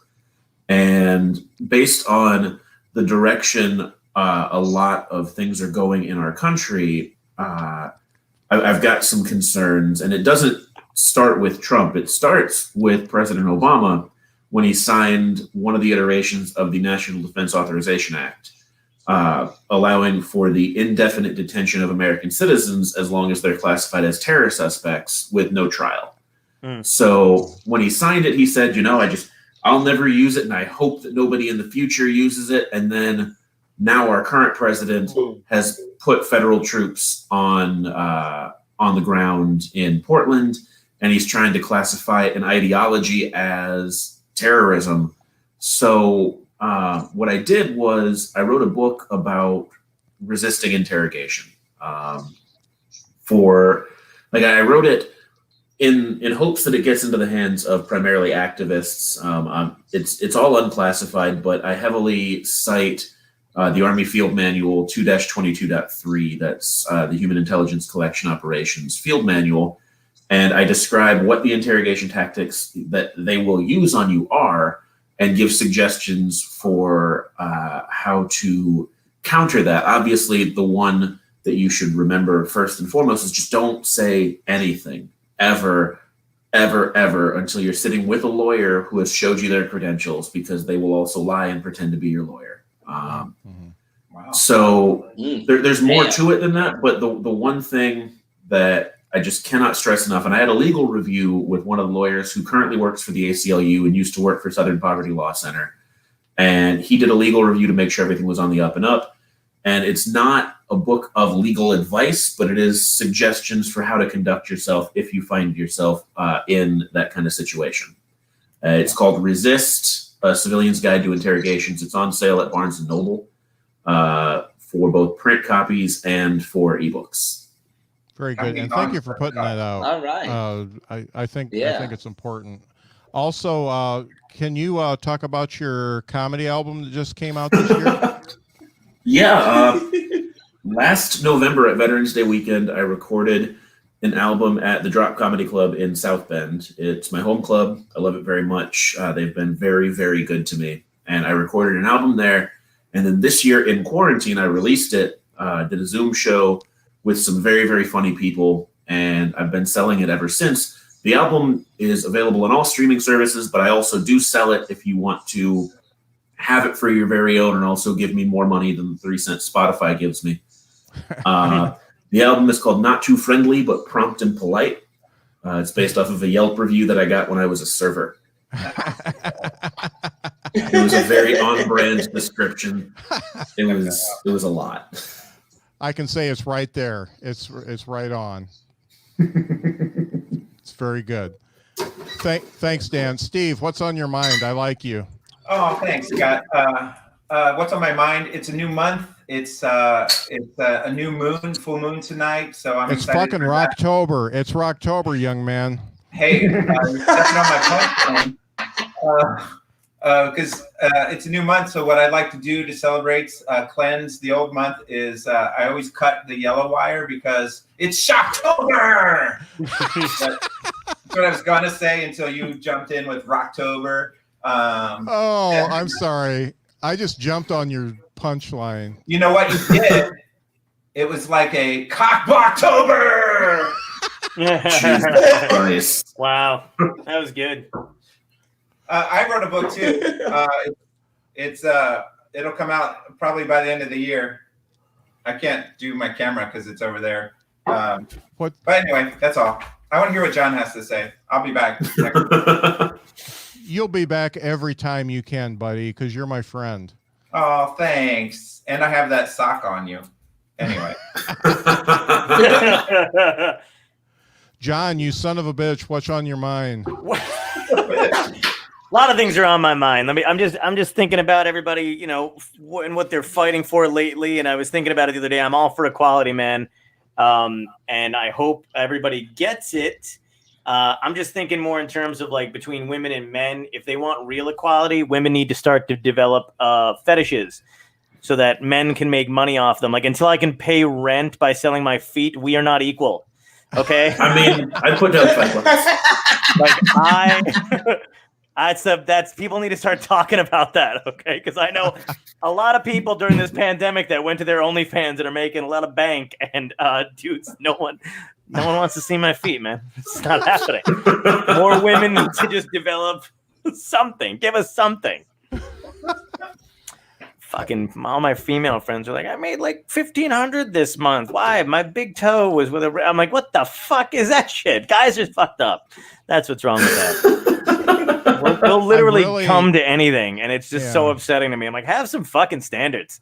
[SPEAKER 4] And based on the direction a lot of things are going in our country, I've got some concerns. And it doesn't start with Trump. It starts with President Obama when he signed one of the iterations of the National Defense Authorization Act, allowing for the indefinite detention of American citizens as long as they're classified as terror suspects with no trial. So when he signed it, he said, I'll never use it, and I hope that nobody in the future uses it. And then now our current president has put federal troops on the ground in Portland, and he's trying to classify an ideology as terrorism. So what I did was I wrote a book about resisting interrogation. I wrote it in hopes that it gets into the hands of primarily activists. It's all unclassified, but I heavily cite the Army Field Manual 2-22.3. That's the Human Intelligence Collection Operations Field Manual. And I describe what the interrogation tactics that they will use on you are, and give suggestions for how to counter that. Obviously, the one that you should remember first and foremost is just don't say anything ever, until you're sitting with a lawyer who has showed you their credentials, because they will also lie and pretend to be your lawyer. Wow. So there's more to it than that. But the one thing that I just cannot stress enough, and I had a legal review with one of the lawyers who currently works for the ACLU and used to work for Southern Poverty Law Center. And he did a legal review to make sure everything was on the up and up. And it's not a book of legal advice, but it is suggestions for how to conduct yourself if you find yourself in that kind of situation. It's called Resist, A Civilian's Guide to Interrogations. It's on sale at Barnes & Noble for both print copies and for ebooks.
[SPEAKER 2] Very good, and thank you for putting that out.
[SPEAKER 5] All right.
[SPEAKER 2] I think it's important. Also, can you talk about your comedy album that just came out this year?
[SPEAKER 4] Yeah. Last November at Veterans Day weekend, I recorded an album at the Drop Comedy Club in South Bend. It's my home club. I love it very much. They've been very, very good to me. And I recorded an album there. And then this year in quarantine, I released it, did a Zoom show with some very, very funny people, and I've been selling it ever since. The album is available on all streaming services, but I also do sell it if you want to have it for your very own and also give me more money than the 3 cents Spotify gives me. The album is called Not Too Friendly, but Prompt and Polite. It's based off of a Yelp review that I got when I was a server. It was a very on-brand description. It was a lot.
[SPEAKER 2] I can say it's right there. It's right on. It's very good. Thanks, Dan. Steve, what's on your mind? I like you.
[SPEAKER 3] Oh, thanks, Scott. What's on my mind? It's a new month. It's a new moon, full moon tonight. So I'm
[SPEAKER 2] It's
[SPEAKER 3] excited
[SPEAKER 2] fucking
[SPEAKER 3] for that.
[SPEAKER 2] Rocktober. It's Rocktober, young man.
[SPEAKER 3] Hey, you're stepping on my punch because it's a new month. So what I'd like to do to celebrate, cleanse the old month is I always cut the yellow wire because it's Shocktober. That's what I was gonna say until you jumped in with Rocktober.
[SPEAKER 2] I'm sorry. I just jumped on your punchline.
[SPEAKER 3] You know what you did? It was like a Cockbocktober.
[SPEAKER 4] Jesus Christ.
[SPEAKER 6] Wow, that was good.
[SPEAKER 3] I wrote a book too. It'll come out probably by the end of the year. I can't do my camera because it's over there.
[SPEAKER 2] What?
[SPEAKER 3] But anyway, that's all. I want to hear what John has to say. I'll be back.
[SPEAKER 2] You'll be back every time you can, buddy, because you're my friend.
[SPEAKER 3] Oh, thanks. And I have that sock on you. Anyway.
[SPEAKER 2] John, you son of a bitch, what's on your mind?
[SPEAKER 6] A lot of things are on my mind. I'm just thinking about everybody, you know, and what they're fighting for lately. And I was thinking about it the other day. I'm all for equality, man. And I hope everybody gets it. I'm just thinking more in terms of like between women and men. If they want real equality, women need to start to develop fetishes so that men can make money off them. Like until I can pay rent by selling my feet, we are not equal. Okay.
[SPEAKER 4] I mean, I put down $5.
[SPEAKER 6] Like That's people need to start talking about that, okay? Because I know a lot of people during this pandemic that went to their OnlyFans and are making a lot of bank. And dudes, no one wants to see my feet, man. It's not happening. More women need to just develop something. Give us something. Fucking all my female friends are like, I made like $1,500 this month. Why? My big toe was with a. I'm like, what the fuck is that shit? Guys are fucked up. That's what's wrong with that. We'll literally come to anything, and it's just so upsetting to me. I'm like, have some fucking standards.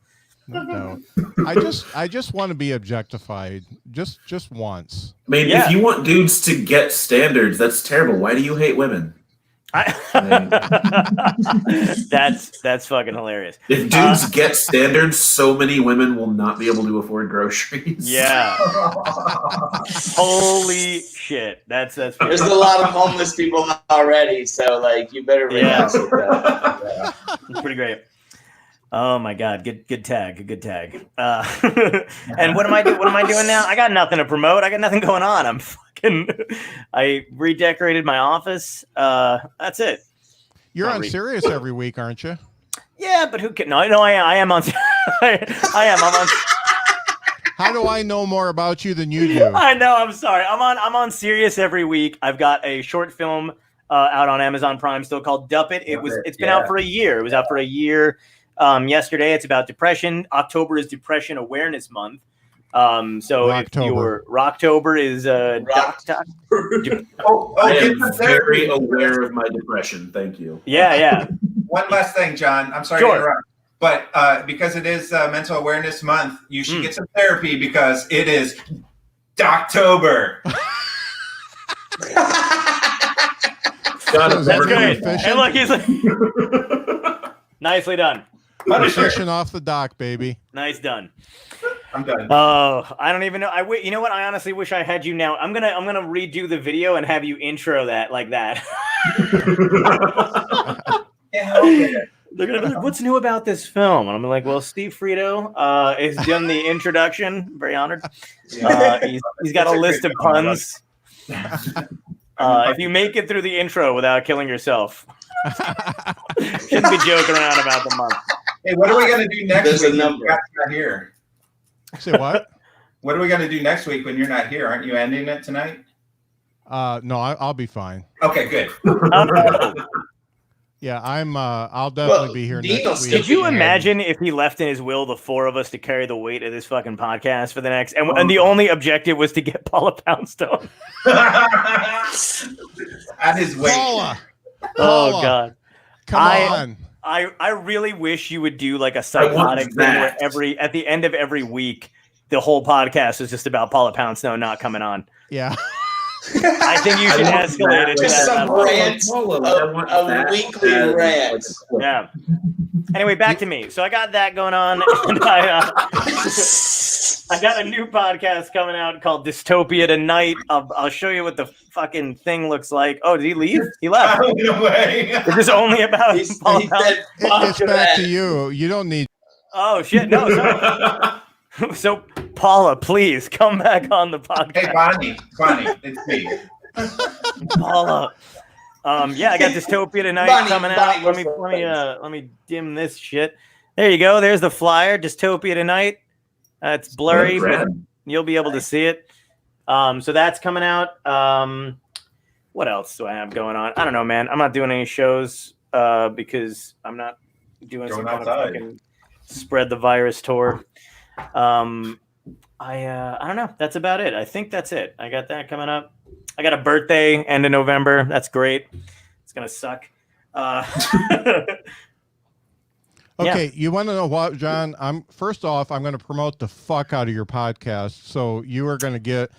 [SPEAKER 2] No, I just want to be objectified, just once.
[SPEAKER 4] I mean, if you want dudes to get standards, that's terrible. Why do you hate women?
[SPEAKER 6] That's fucking hilarious.
[SPEAKER 4] If dudes get standards, so many women will not be able to afford groceries.
[SPEAKER 6] Yeah. Holy shit. That's
[SPEAKER 5] There's a lot of homeless people already, so like you better relax with that.
[SPEAKER 6] Yeah. Pretty great. Oh my god, good tag. And what am I doing now? I got nothing to promote. I got nothing going on. I redecorated my office. That's it.
[SPEAKER 2] You're on Sirius every week, aren't you?
[SPEAKER 6] Yeah, but who can? No, I am on. I am. I'm on.
[SPEAKER 2] How do I know more about you than you do?
[SPEAKER 6] I know. I'm sorry. I'm on Sirius every week. I've got a short film out on Amazon Prime still called Dup It. It's been out for a year. It was out for a year. Yesterday. It's about depression. October is Depression Awareness Month. So if your Rocktober is
[SPEAKER 4] I am very aware of my depression. Thank you.
[SPEAKER 6] Yeah.
[SPEAKER 3] One last thing, John. I'm sorry to interrupt, but because it is Mental Awareness Month, you should get some therapy because it is Doctober.
[SPEAKER 6] That's good. And look, he's like, nicely done.
[SPEAKER 2] Fishing off the dock, baby.
[SPEAKER 6] Nice done.
[SPEAKER 3] I'm done.
[SPEAKER 6] Oh, I don't even know. You know what? I honestly wish I had you now. I'm gonna redo the video and have you intro that like that. They're gonna be like, "What's new about this film?" And I'm like, "Well, Steve Freeto has done the introduction. Very honored. He's got a list of puns. If you make it through the intro without killing yourself, shouldn't be joking around about the month."
[SPEAKER 3] Hey, what are we gonna do next
[SPEAKER 5] There's
[SPEAKER 3] week?
[SPEAKER 5] a number.
[SPEAKER 3] When you're not here.
[SPEAKER 2] Say what?
[SPEAKER 3] What are we gonna do next week when you're not here? Aren't you ending it tonight?
[SPEAKER 2] No, I'll be fine.
[SPEAKER 3] Okay, good.
[SPEAKER 2] Yeah, I'll definitely be here next week.
[SPEAKER 6] Did you imagine if he left in his will the four of us to carry the weight of this fucking podcast for the next and the only objective was to get Paula Poundstone?
[SPEAKER 3] At his weight.
[SPEAKER 2] Paula.
[SPEAKER 6] Oh God.
[SPEAKER 2] Come on.
[SPEAKER 6] I really wish you would do like a psychotic thing where at the end of every week the whole podcast is just about Paula Poundstone not coming on.
[SPEAKER 2] Yeah.
[SPEAKER 6] I think you should escalate it to
[SPEAKER 5] Just
[SPEAKER 6] that
[SPEAKER 5] some
[SPEAKER 6] level.
[SPEAKER 5] rant, a weekly rant.
[SPEAKER 6] Yeah. Anyway, back to me. So I got that going on, and I got a new podcast coming out called Dystopia Tonight. I'll show you what the fucking thing looks like. Oh, did he leave? He left.
[SPEAKER 3] No way.
[SPEAKER 6] Is this only about Paula Poundstone?
[SPEAKER 2] It's back to you. You don't need.
[SPEAKER 6] Oh shit! No. So Paula, please come back on the podcast.
[SPEAKER 3] Hey, Bonnie, it's me.
[SPEAKER 6] Paula. Yeah, I got Dystopia Tonight coming out. Let me dim this shit. There you go. There's the flyer. Dystopia Tonight. It's blurry, but you'll be able to see it. So that's coming out. What else do I have going on? I don't know, man. I'm not doing any shows because I'm not doing some kind of fucking spread the virus tour. I don't know. That's about it. I think that's it. I got that coming up. I got a birthday end of November. That's great. It's gonna suck.
[SPEAKER 2] Okay, you want to know what, John? First off, I'm going to promote the fuck out of your podcast, so you are going to get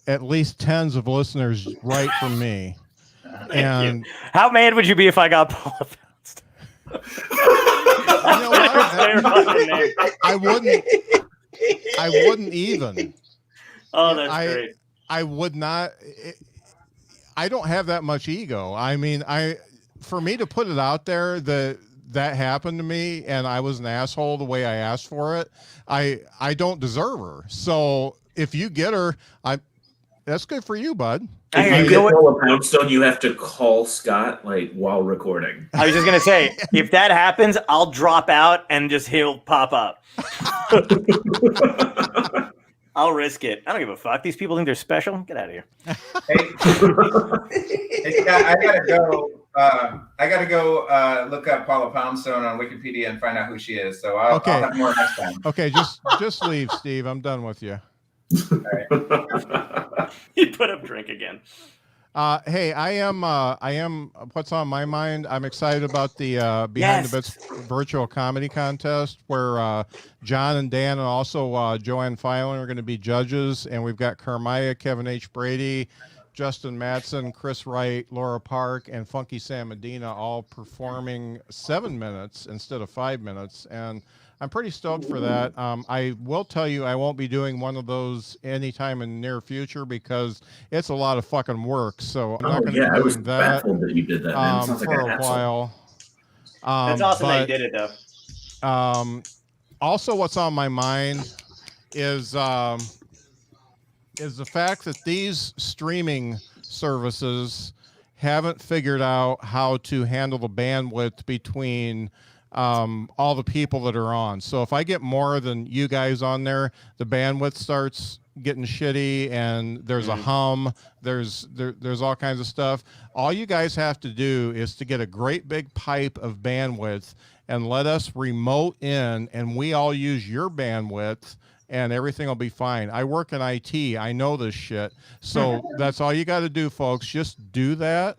[SPEAKER 2] at least tens of listeners right from me. And
[SPEAKER 6] how mad would you be if I got Paula Poundstone?
[SPEAKER 2] You know what? I wouldn't even.
[SPEAKER 6] Oh, that's great.
[SPEAKER 2] I would not. I don't have that much ego. I mean, for me to put it out there that happened to me and I was an asshole the way I asked for it, I don't deserve her. So if you get her, That's good for you, bud.
[SPEAKER 4] If
[SPEAKER 6] Hey,
[SPEAKER 4] you
[SPEAKER 6] you
[SPEAKER 4] get
[SPEAKER 6] know what?
[SPEAKER 4] Paula Poundstone, you have to call Scott like while recording.
[SPEAKER 6] I was just gonna say, if that happens, I'll drop out and just he'll pop up. I'll risk it. I don't give a fuck. These people think they're special. Get out of here.
[SPEAKER 3] Hey, I gotta go. I gotta go look up Paula Poundstone on Wikipedia and find out who she is. So I'll have more next time.
[SPEAKER 2] Okay, just leave, Steve. I'm done with you.
[SPEAKER 3] All right.
[SPEAKER 6] He put up drink again.
[SPEAKER 2] Hey, I am. What's on my mind? I'm excited about the Behind the Bits virtual comedy contest, where John and Dan and also Joanne Filan are going to be judges, and we've got Carmia, Kevin H. Brady, Justin Mattson, Chris Wright, Laura Park, and Funky Sam Medina all performing 7 minutes instead of 5 minutes, and I'm pretty stoked for that. I will tell you, I won't be doing one of those anytime in the near future because it's a lot of fucking work. So I'm not going to be doing that.
[SPEAKER 4] Baffled that you did that, man. Sounds like
[SPEAKER 2] for
[SPEAKER 4] an
[SPEAKER 2] a
[SPEAKER 4] asshole.
[SPEAKER 2] while.
[SPEAKER 6] That's awesome that you did it, though.
[SPEAKER 2] Also, what's on my mind is the fact that these streaming services haven't figured out how to handle the bandwidth between all the people that are on. So if I get more than you guys on there, the bandwidth starts getting shitty, and there's a hum. There's all kinds of stuff. All you guys have to do is to get a great big pipe of bandwidth and let us remote in, and we all use your bandwidth, and everything will be fine. I work in IT. I know this shit. So that's all you got to do, folks. Just do that.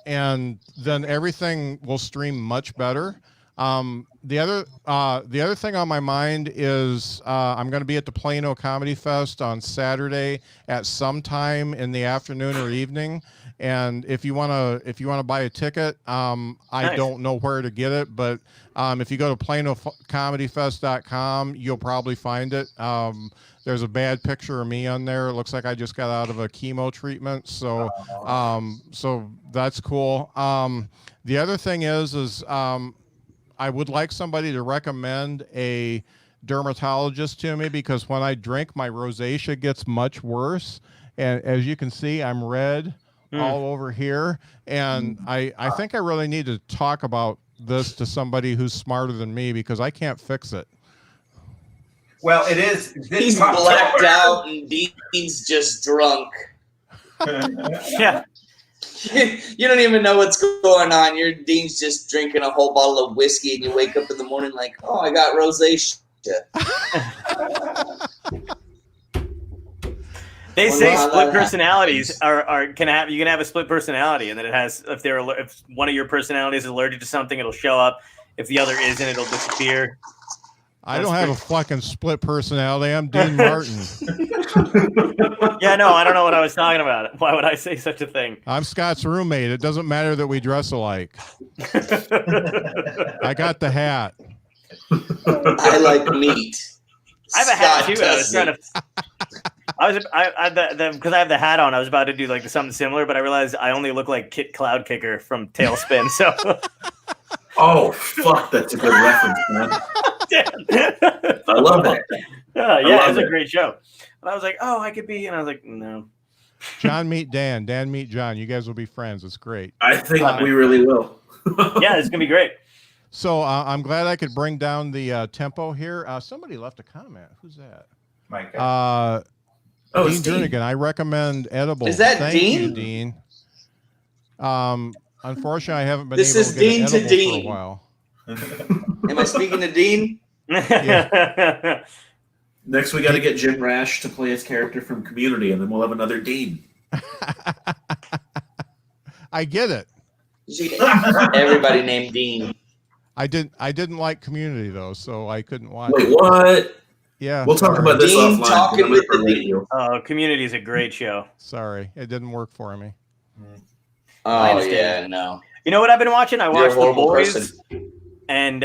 [SPEAKER 2] And then everything will stream much better. The other thing on my mind is I'm going to be at the Plano Comedy Fest on Saturday at some time in the afternoon or evening. And if you wanna buy a ticket, I don't know where to get it, but if you go to PlanoComedyFest.com, you'll probably find it. There's a bad picture of me on there. It looks like I just got out of a chemo treatment, so so that's cool. The other thing is I would like somebody to recommend a dermatologist to me, because when I drink, my rosacea gets much worse, and as you can see, I'm red all over here, and I think I really need to talk about this to somebody who's smarter than me, because I can't fix it.
[SPEAKER 3] Well, it is.
[SPEAKER 5] He's blacked out and Dean's just drunk.
[SPEAKER 6] Yeah.
[SPEAKER 5] You don't even know what's going on. Your Dean's just drinking a whole bottle of whiskey, and you wake up in the morning like, oh, I got rosacea.
[SPEAKER 6] They say split personalities you can have a split personality, and then it has if one of your personalities is allergic to something, it'll show up. If the other isn't, it'll disappear.
[SPEAKER 2] I don't have a fucking split personality. I'm Dean Martin.
[SPEAKER 6] Yeah, no, I don't know what I was talking about. Why would I say such a thing?
[SPEAKER 2] I'm Scott's roommate. It doesn't matter that we dress alike. I got the hat.
[SPEAKER 5] I like meat.
[SPEAKER 6] I have a hat too. I was trying to. Because I have the hat on. I was about to do like something similar, but I realized I only look like Kit Cloudkicker from Tailspin. So.
[SPEAKER 4] Oh fuck, that's a good reference, man. I love it.
[SPEAKER 6] Yeah, it was a great show. And I was like, oh, I could be, and I was like, no.
[SPEAKER 2] John meet Dan, Dan meet John. You guys will be friends. It's great.
[SPEAKER 4] I think we really will.
[SPEAKER 6] Yeah, it's gonna be great.
[SPEAKER 2] So I'm glad I could bring down the tempo here. Somebody left a comment. Who's that?
[SPEAKER 3] Mike.
[SPEAKER 2] Dean Jernigan. I recommend edible.
[SPEAKER 5] Is that
[SPEAKER 2] Thank
[SPEAKER 5] Dean?
[SPEAKER 2] you, Dean. Unfortunately, I haven't been
[SPEAKER 5] This
[SPEAKER 2] able
[SPEAKER 5] is
[SPEAKER 2] to get
[SPEAKER 5] Dean
[SPEAKER 2] an
[SPEAKER 5] to
[SPEAKER 2] edible
[SPEAKER 5] Dean.
[SPEAKER 2] for a while.
[SPEAKER 5] Am I speaking to Dean?
[SPEAKER 4] Next, we got to get Jim Rash to play his character from Community, and then we'll have another Dean.
[SPEAKER 2] I get it.
[SPEAKER 5] Everybody named Dean.
[SPEAKER 2] I didn't like Community though, so I couldn't watch.
[SPEAKER 4] Wait,
[SPEAKER 2] it.
[SPEAKER 4] what?
[SPEAKER 2] Yeah,
[SPEAKER 4] We'll talk
[SPEAKER 2] sorry.
[SPEAKER 4] about this
[SPEAKER 5] Dean
[SPEAKER 4] offline.
[SPEAKER 5] talking with the
[SPEAKER 4] radio.
[SPEAKER 6] Community is a great show.
[SPEAKER 2] Sorry, it didn't work for me.
[SPEAKER 5] Oh yeah, no.
[SPEAKER 6] You know what I've been watching? I
[SPEAKER 5] You're a
[SPEAKER 6] watched The
[SPEAKER 5] horrible
[SPEAKER 6] Boys,
[SPEAKER 5] person.
[SPEAKER 6] and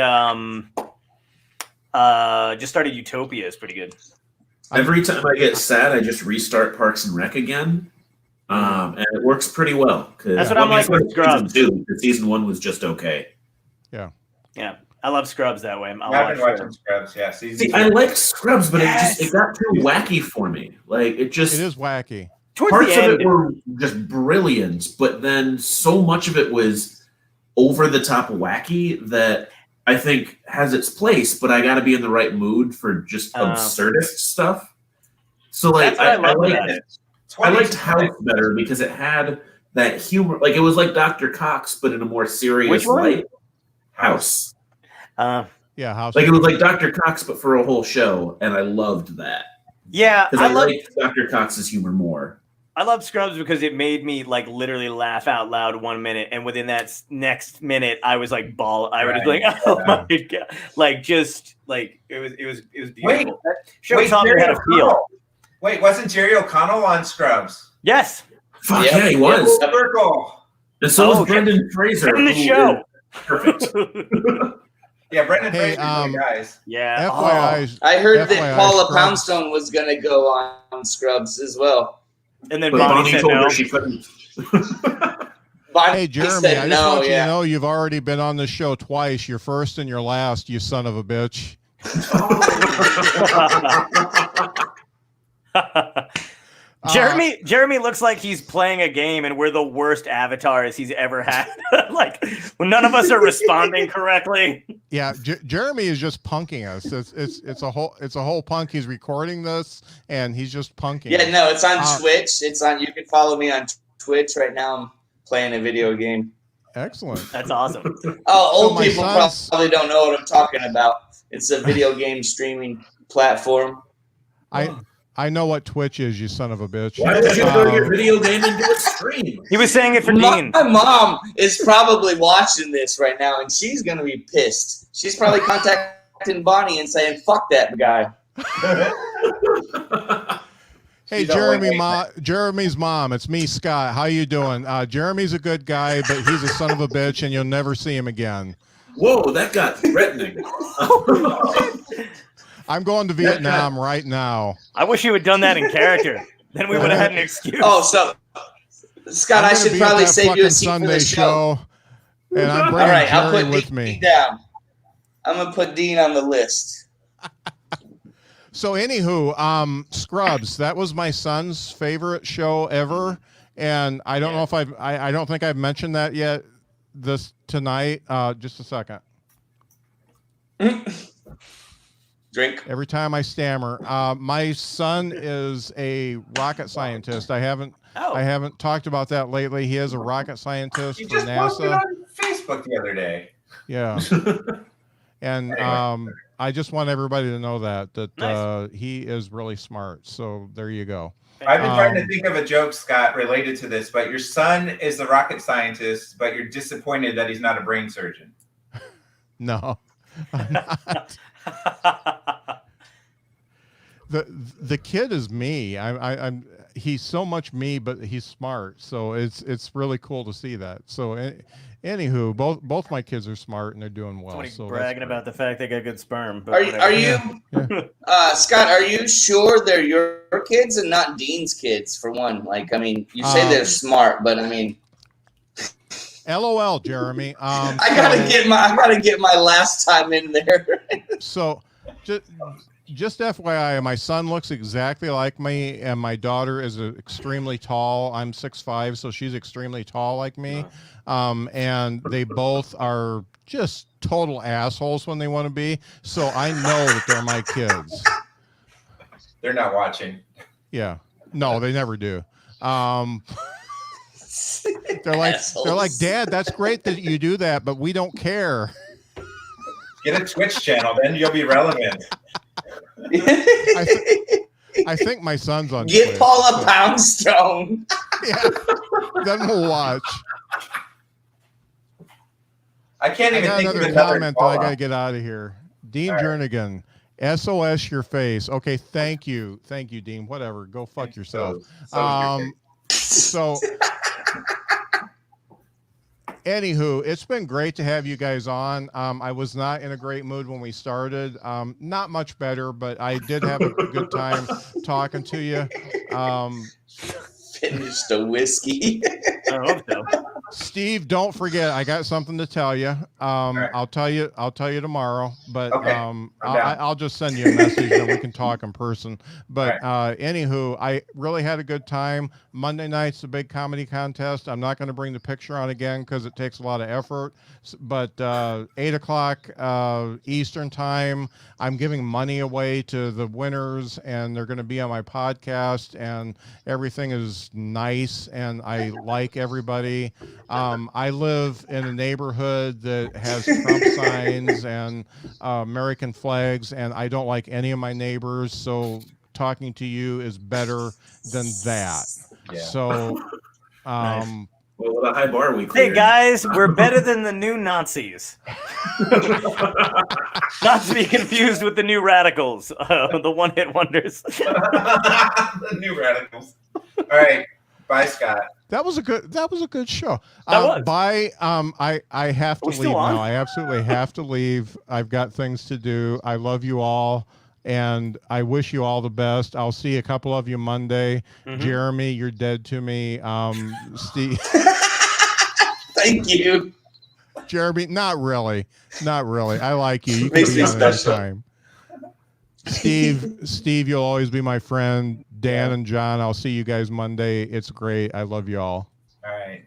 [SPEAKER 6] just started Utopia. It's pretty good.
[SPEAKER 4] Every time I get sad, I just restart Parks and Rec again, and it works pretty well.
[SPEAKER 6] That's what I'm like with Scrubs.
[SPEAKER 4] Season 2, the season 1 was just okay.
[SPEAKER 2] Yeah.
[SPEAKER 6] Yeah. I love Scrubs that way.
[SPEAKER 3] I've been watching Scrubs. Yeah,
[SPEAKER 4] See, I like Scrubs, but it got too wacky for me. Like it
[SPEAKER 2] is wacky.
[SPEAKER 6] Towards
[SPEAKER 4] parts
[SPEAKER 6] the end,
[SPEAKER 4] of it were just brilliant, but then so much of it was over the top wacky that I think has its place. But I got to be in the right mood for just absurdist stuff. So like I liked House better because it had that humor. Like it was like Dr. Cox, but in a more serious light. House.
[SPEAKER 2] Yeah, House.
[SPEAKER 4] Like it was like Dr. Cox, but for a whole show, and I loved that.
[SPEAKER 6] Yeah,
[SPEAKER 4] because I liked Dr. Cox's humor more.
[SPEAKER 6] I love Scrubs because it made me like literally laugh out loud 1 minute, and within that next minute, I was like I was like, oh my god, like just like it was beautiful. That show taught me how to feel.
[SPEAKER 3] Wait, wasn't Jerry O'Connell on Scrubs?
[SPEAKER 6] Yes.
[SPEAKER 4] Fuck yeah, he was.
[SPEAKER 3] Circle.
[SPEAKER 4] And so was Brendan Fraser
[SPEAKER 6] in the show.
[SPEAKER 4] Perfect.
[SPEAKER 3] Yeah, Brendan Fraser, guys.
[SPEAKER 6] Yeah.
[SPEAKER 2] FYI,
[SPEAKER 5] I heard that Paula
[SPEAKER 2] Scrubs.
[SPEAKER 5] Poundstone was going to go on Scrubs as well.
[SPEAKER 6] And then
[SPEAKER 4] Bonnie
[SPEAKER 6] said
[SPEAKER 4] told
[SPEAKER 6] no.
[SPEAKER 4] her she couldn't.
[SPEAKER 2] Hey, Jeremy, I just want you to know you've already been on this show twice. You're first and you're last, you son of a bitch.
[SPEAKER 6] Jeremy looks like he's playing a game and we're the worst avatars he's ever had. Like when none of us are responding correctly.
[SPEAKER 2] Yeah, Jeremy is just punking us. It's a whole punk. He's recording this and he's just punking.
[SPEAKER 5] Yeah, no, it's on Twitch. It's on. You can follow me on Twitch right now. I'm playing a video game.
[SPEAKER 2] Excellent.
[SPEAKER 6] That's awesome.
[SPEAKER 5] Oh, old people probably don't know what I'm talking about. It's a video game streaming platform.
[SPEAKER 2] I know what Twitch is, you son of a bitch.
[SPEAKER 4] Why would you go to your video game and do a stream?
[SPEAKER 6] He was saying it for Dean.
[SPEAKER 5] My mom is probably watching this right now, and she's going to be pissed. She's probably contacting Bonnie and saying, fuck that guy.
[SPEAKER 2] Hey, Jeremy's mom. It's me, Scott. How you doing? Jeremy's a good guy, but he's a son of a bitch, and you'll never see him again.
[SPEAKER 4] Whoa, that got threatening.
[SPEAKER 2] I'm going to Vietnam right now.
[SPEAKER 6] I wish you had done that in character. Then we would have had an excuse.
[SPEAKER 5] Oh, so Scott, I should probably save you a seat
[SPEAKER 2] Sunday
[SPEAKER 5] for the show.
[SPEAKER 2] And I'm bringing Jerry
[SPEAKER 5] I'll put
[SPEAKER 2] with
[SPEAKER 5] Dean
[SPEAKER 2] me.
[SPEAKER 5] Down. I'm gonna put Dean on the list.
[SPEAKER 2] So, anywho, Scrubs. That was my son's favorite show ever, and I don't know if I don't think I've mentioned that yet. Tonight. Just a second.
[SPEAKER 5] Drink.
[SPEAKER 2] Every time I stammer. My son is a rocket scientist. I haven't talked about that lately. He is a rocket scientist for
[SPEAKER 3] just posted
[SPEAKER 2] NASA.
[SPEAKER 3] on Facebook the other day.
[SPEAKER 2] Yeah. And I just want everybody to know that nice. He is really smart. So there you go.
[SPEAKER 3] I've been trying to think of a joke, Scott, related to this, but your son is the rocket scientist, but you're disappointed that he's not a brain surgeon.
[SPEAKER 2] No, I'm not. The kid is me. I'm he's so much me, but he's smart. So it's really cool to see that. So anywho, both my kids are smart and they're doing well.
[SPEAKER 6] Somebody
[SPEAKER 2] so
[SPEAKER 6] bragging about the fact they got good sperm. But
[SPEAKER 5] are you Scott? Are you sure they're your kids and not Dean's kids? For one, like I mean, you say they're smart, but I mean.
[SPEAKER 2] LOL, Jeremy.
[SPEAKER 5] I gotta get my last time in there.
[SPEAKER 2] So, just FYI, my son looks exactly like me, and my daughter is extremely tall. I'm 6'5", so she's extremely tall like me. And they both are just total assholes when they want to be. So I know that they're my kids.
[SPEAKER 3] They're not watching.
[SPEAKER 2] Yeah, no, they never do. They're like, Dad, that's great that you do that, but we don't care.
[SPEAKER 3] Get a Twitch channel, then you'll be relevant.
[SPEAKER 2] I think my son's on
[SPEAKER 5] Get
[SPEAKER 2] Twitch,
[SPEAKER 5] Paula Poundstone.
[SPEAKER 2] Yeah, then we'll watch.
[SPEAKER 3] I can't even think of
[SPEAKER 2] another
[SPEAKER 3] another
[SPEAKER 2] comment that I gotta get out of here. Dean Jernigan, SOS your face. Okay, thank you, Dean. Whatever, go fuck yourself. So. Anywho, it's been great to have you guys on. I was not in a great mood when we started. Not much better, but I did have a good time talking to you.
[SPEAKER 5] Finished a whiskey.
[SPEAKER 6] I hope so.
[SPEAKER 2] Steve, don't forget, I got something to tell you.
[SPEAKER 3] right.
[SPEAKER 2] I'll tell you tomorrow, but
[SPEAKER 3] Okay, I'm down.
[SPEAKER 2] I'll just send you a message and we can talk in person. But anywho, I really had a good time. Monday night's a big comedy contest. I'm not going to bring the picture on again because it takes a lot of effort. But 8:00 Eastern time, I'm giving money away to the winners, and they're going to be on my podcast, and everything is nice, and I like everybody. I live in a neighborhood that has Trump signs and American flags, and I don't like any of my neighbors, so talking to you is better than that.
[SPEAKER 3] Yeah.
[SPEAKER 2] So,
[SPEAKER 6] Nice.
[SPEAKER 4] Well, what a high bar we
[SPEAKER 6] Hey
[SPEAKER 4] cleared.
[SPEAKER 6] guys, we're better than the new Nazis. Not to be confused with the new radicals, the one-hit wonders.
[SPEAKER 3] The new radicals. All right. Bye, Scott.
[SPEAKER 2] that was a good show.
[SPEAKER 6] That was.
[SPEAKER 2] Bye. I have to
[SPEAKER 6] Are we
[SPEAKER 2] leave
[SPEAKER 6] still on?
[SPEAKER 2] now. I absolutely have to leave. I've got things to do. I love you all, and I wish you all the best. I'll see a couple of you Monday.
[SPEAKER 6] Mhm.
[SPEAKER 2] Jeremy, you're dead to me. Steve,
[SPEAKER 5] Thank you.
[SPEAKER 2] Jeremy, not really. I like you. You can
[SPEAKER 5] Makes
[SPEAKER 2] be
[SPEAKER 5] me
[SPEAKER 2] on
[SPEAKER 5] special.
[SPEAKER 2] anytime. Steve, you'll always be my friend. Dan and John, I'll see you guys Monday. It's great. I love you all.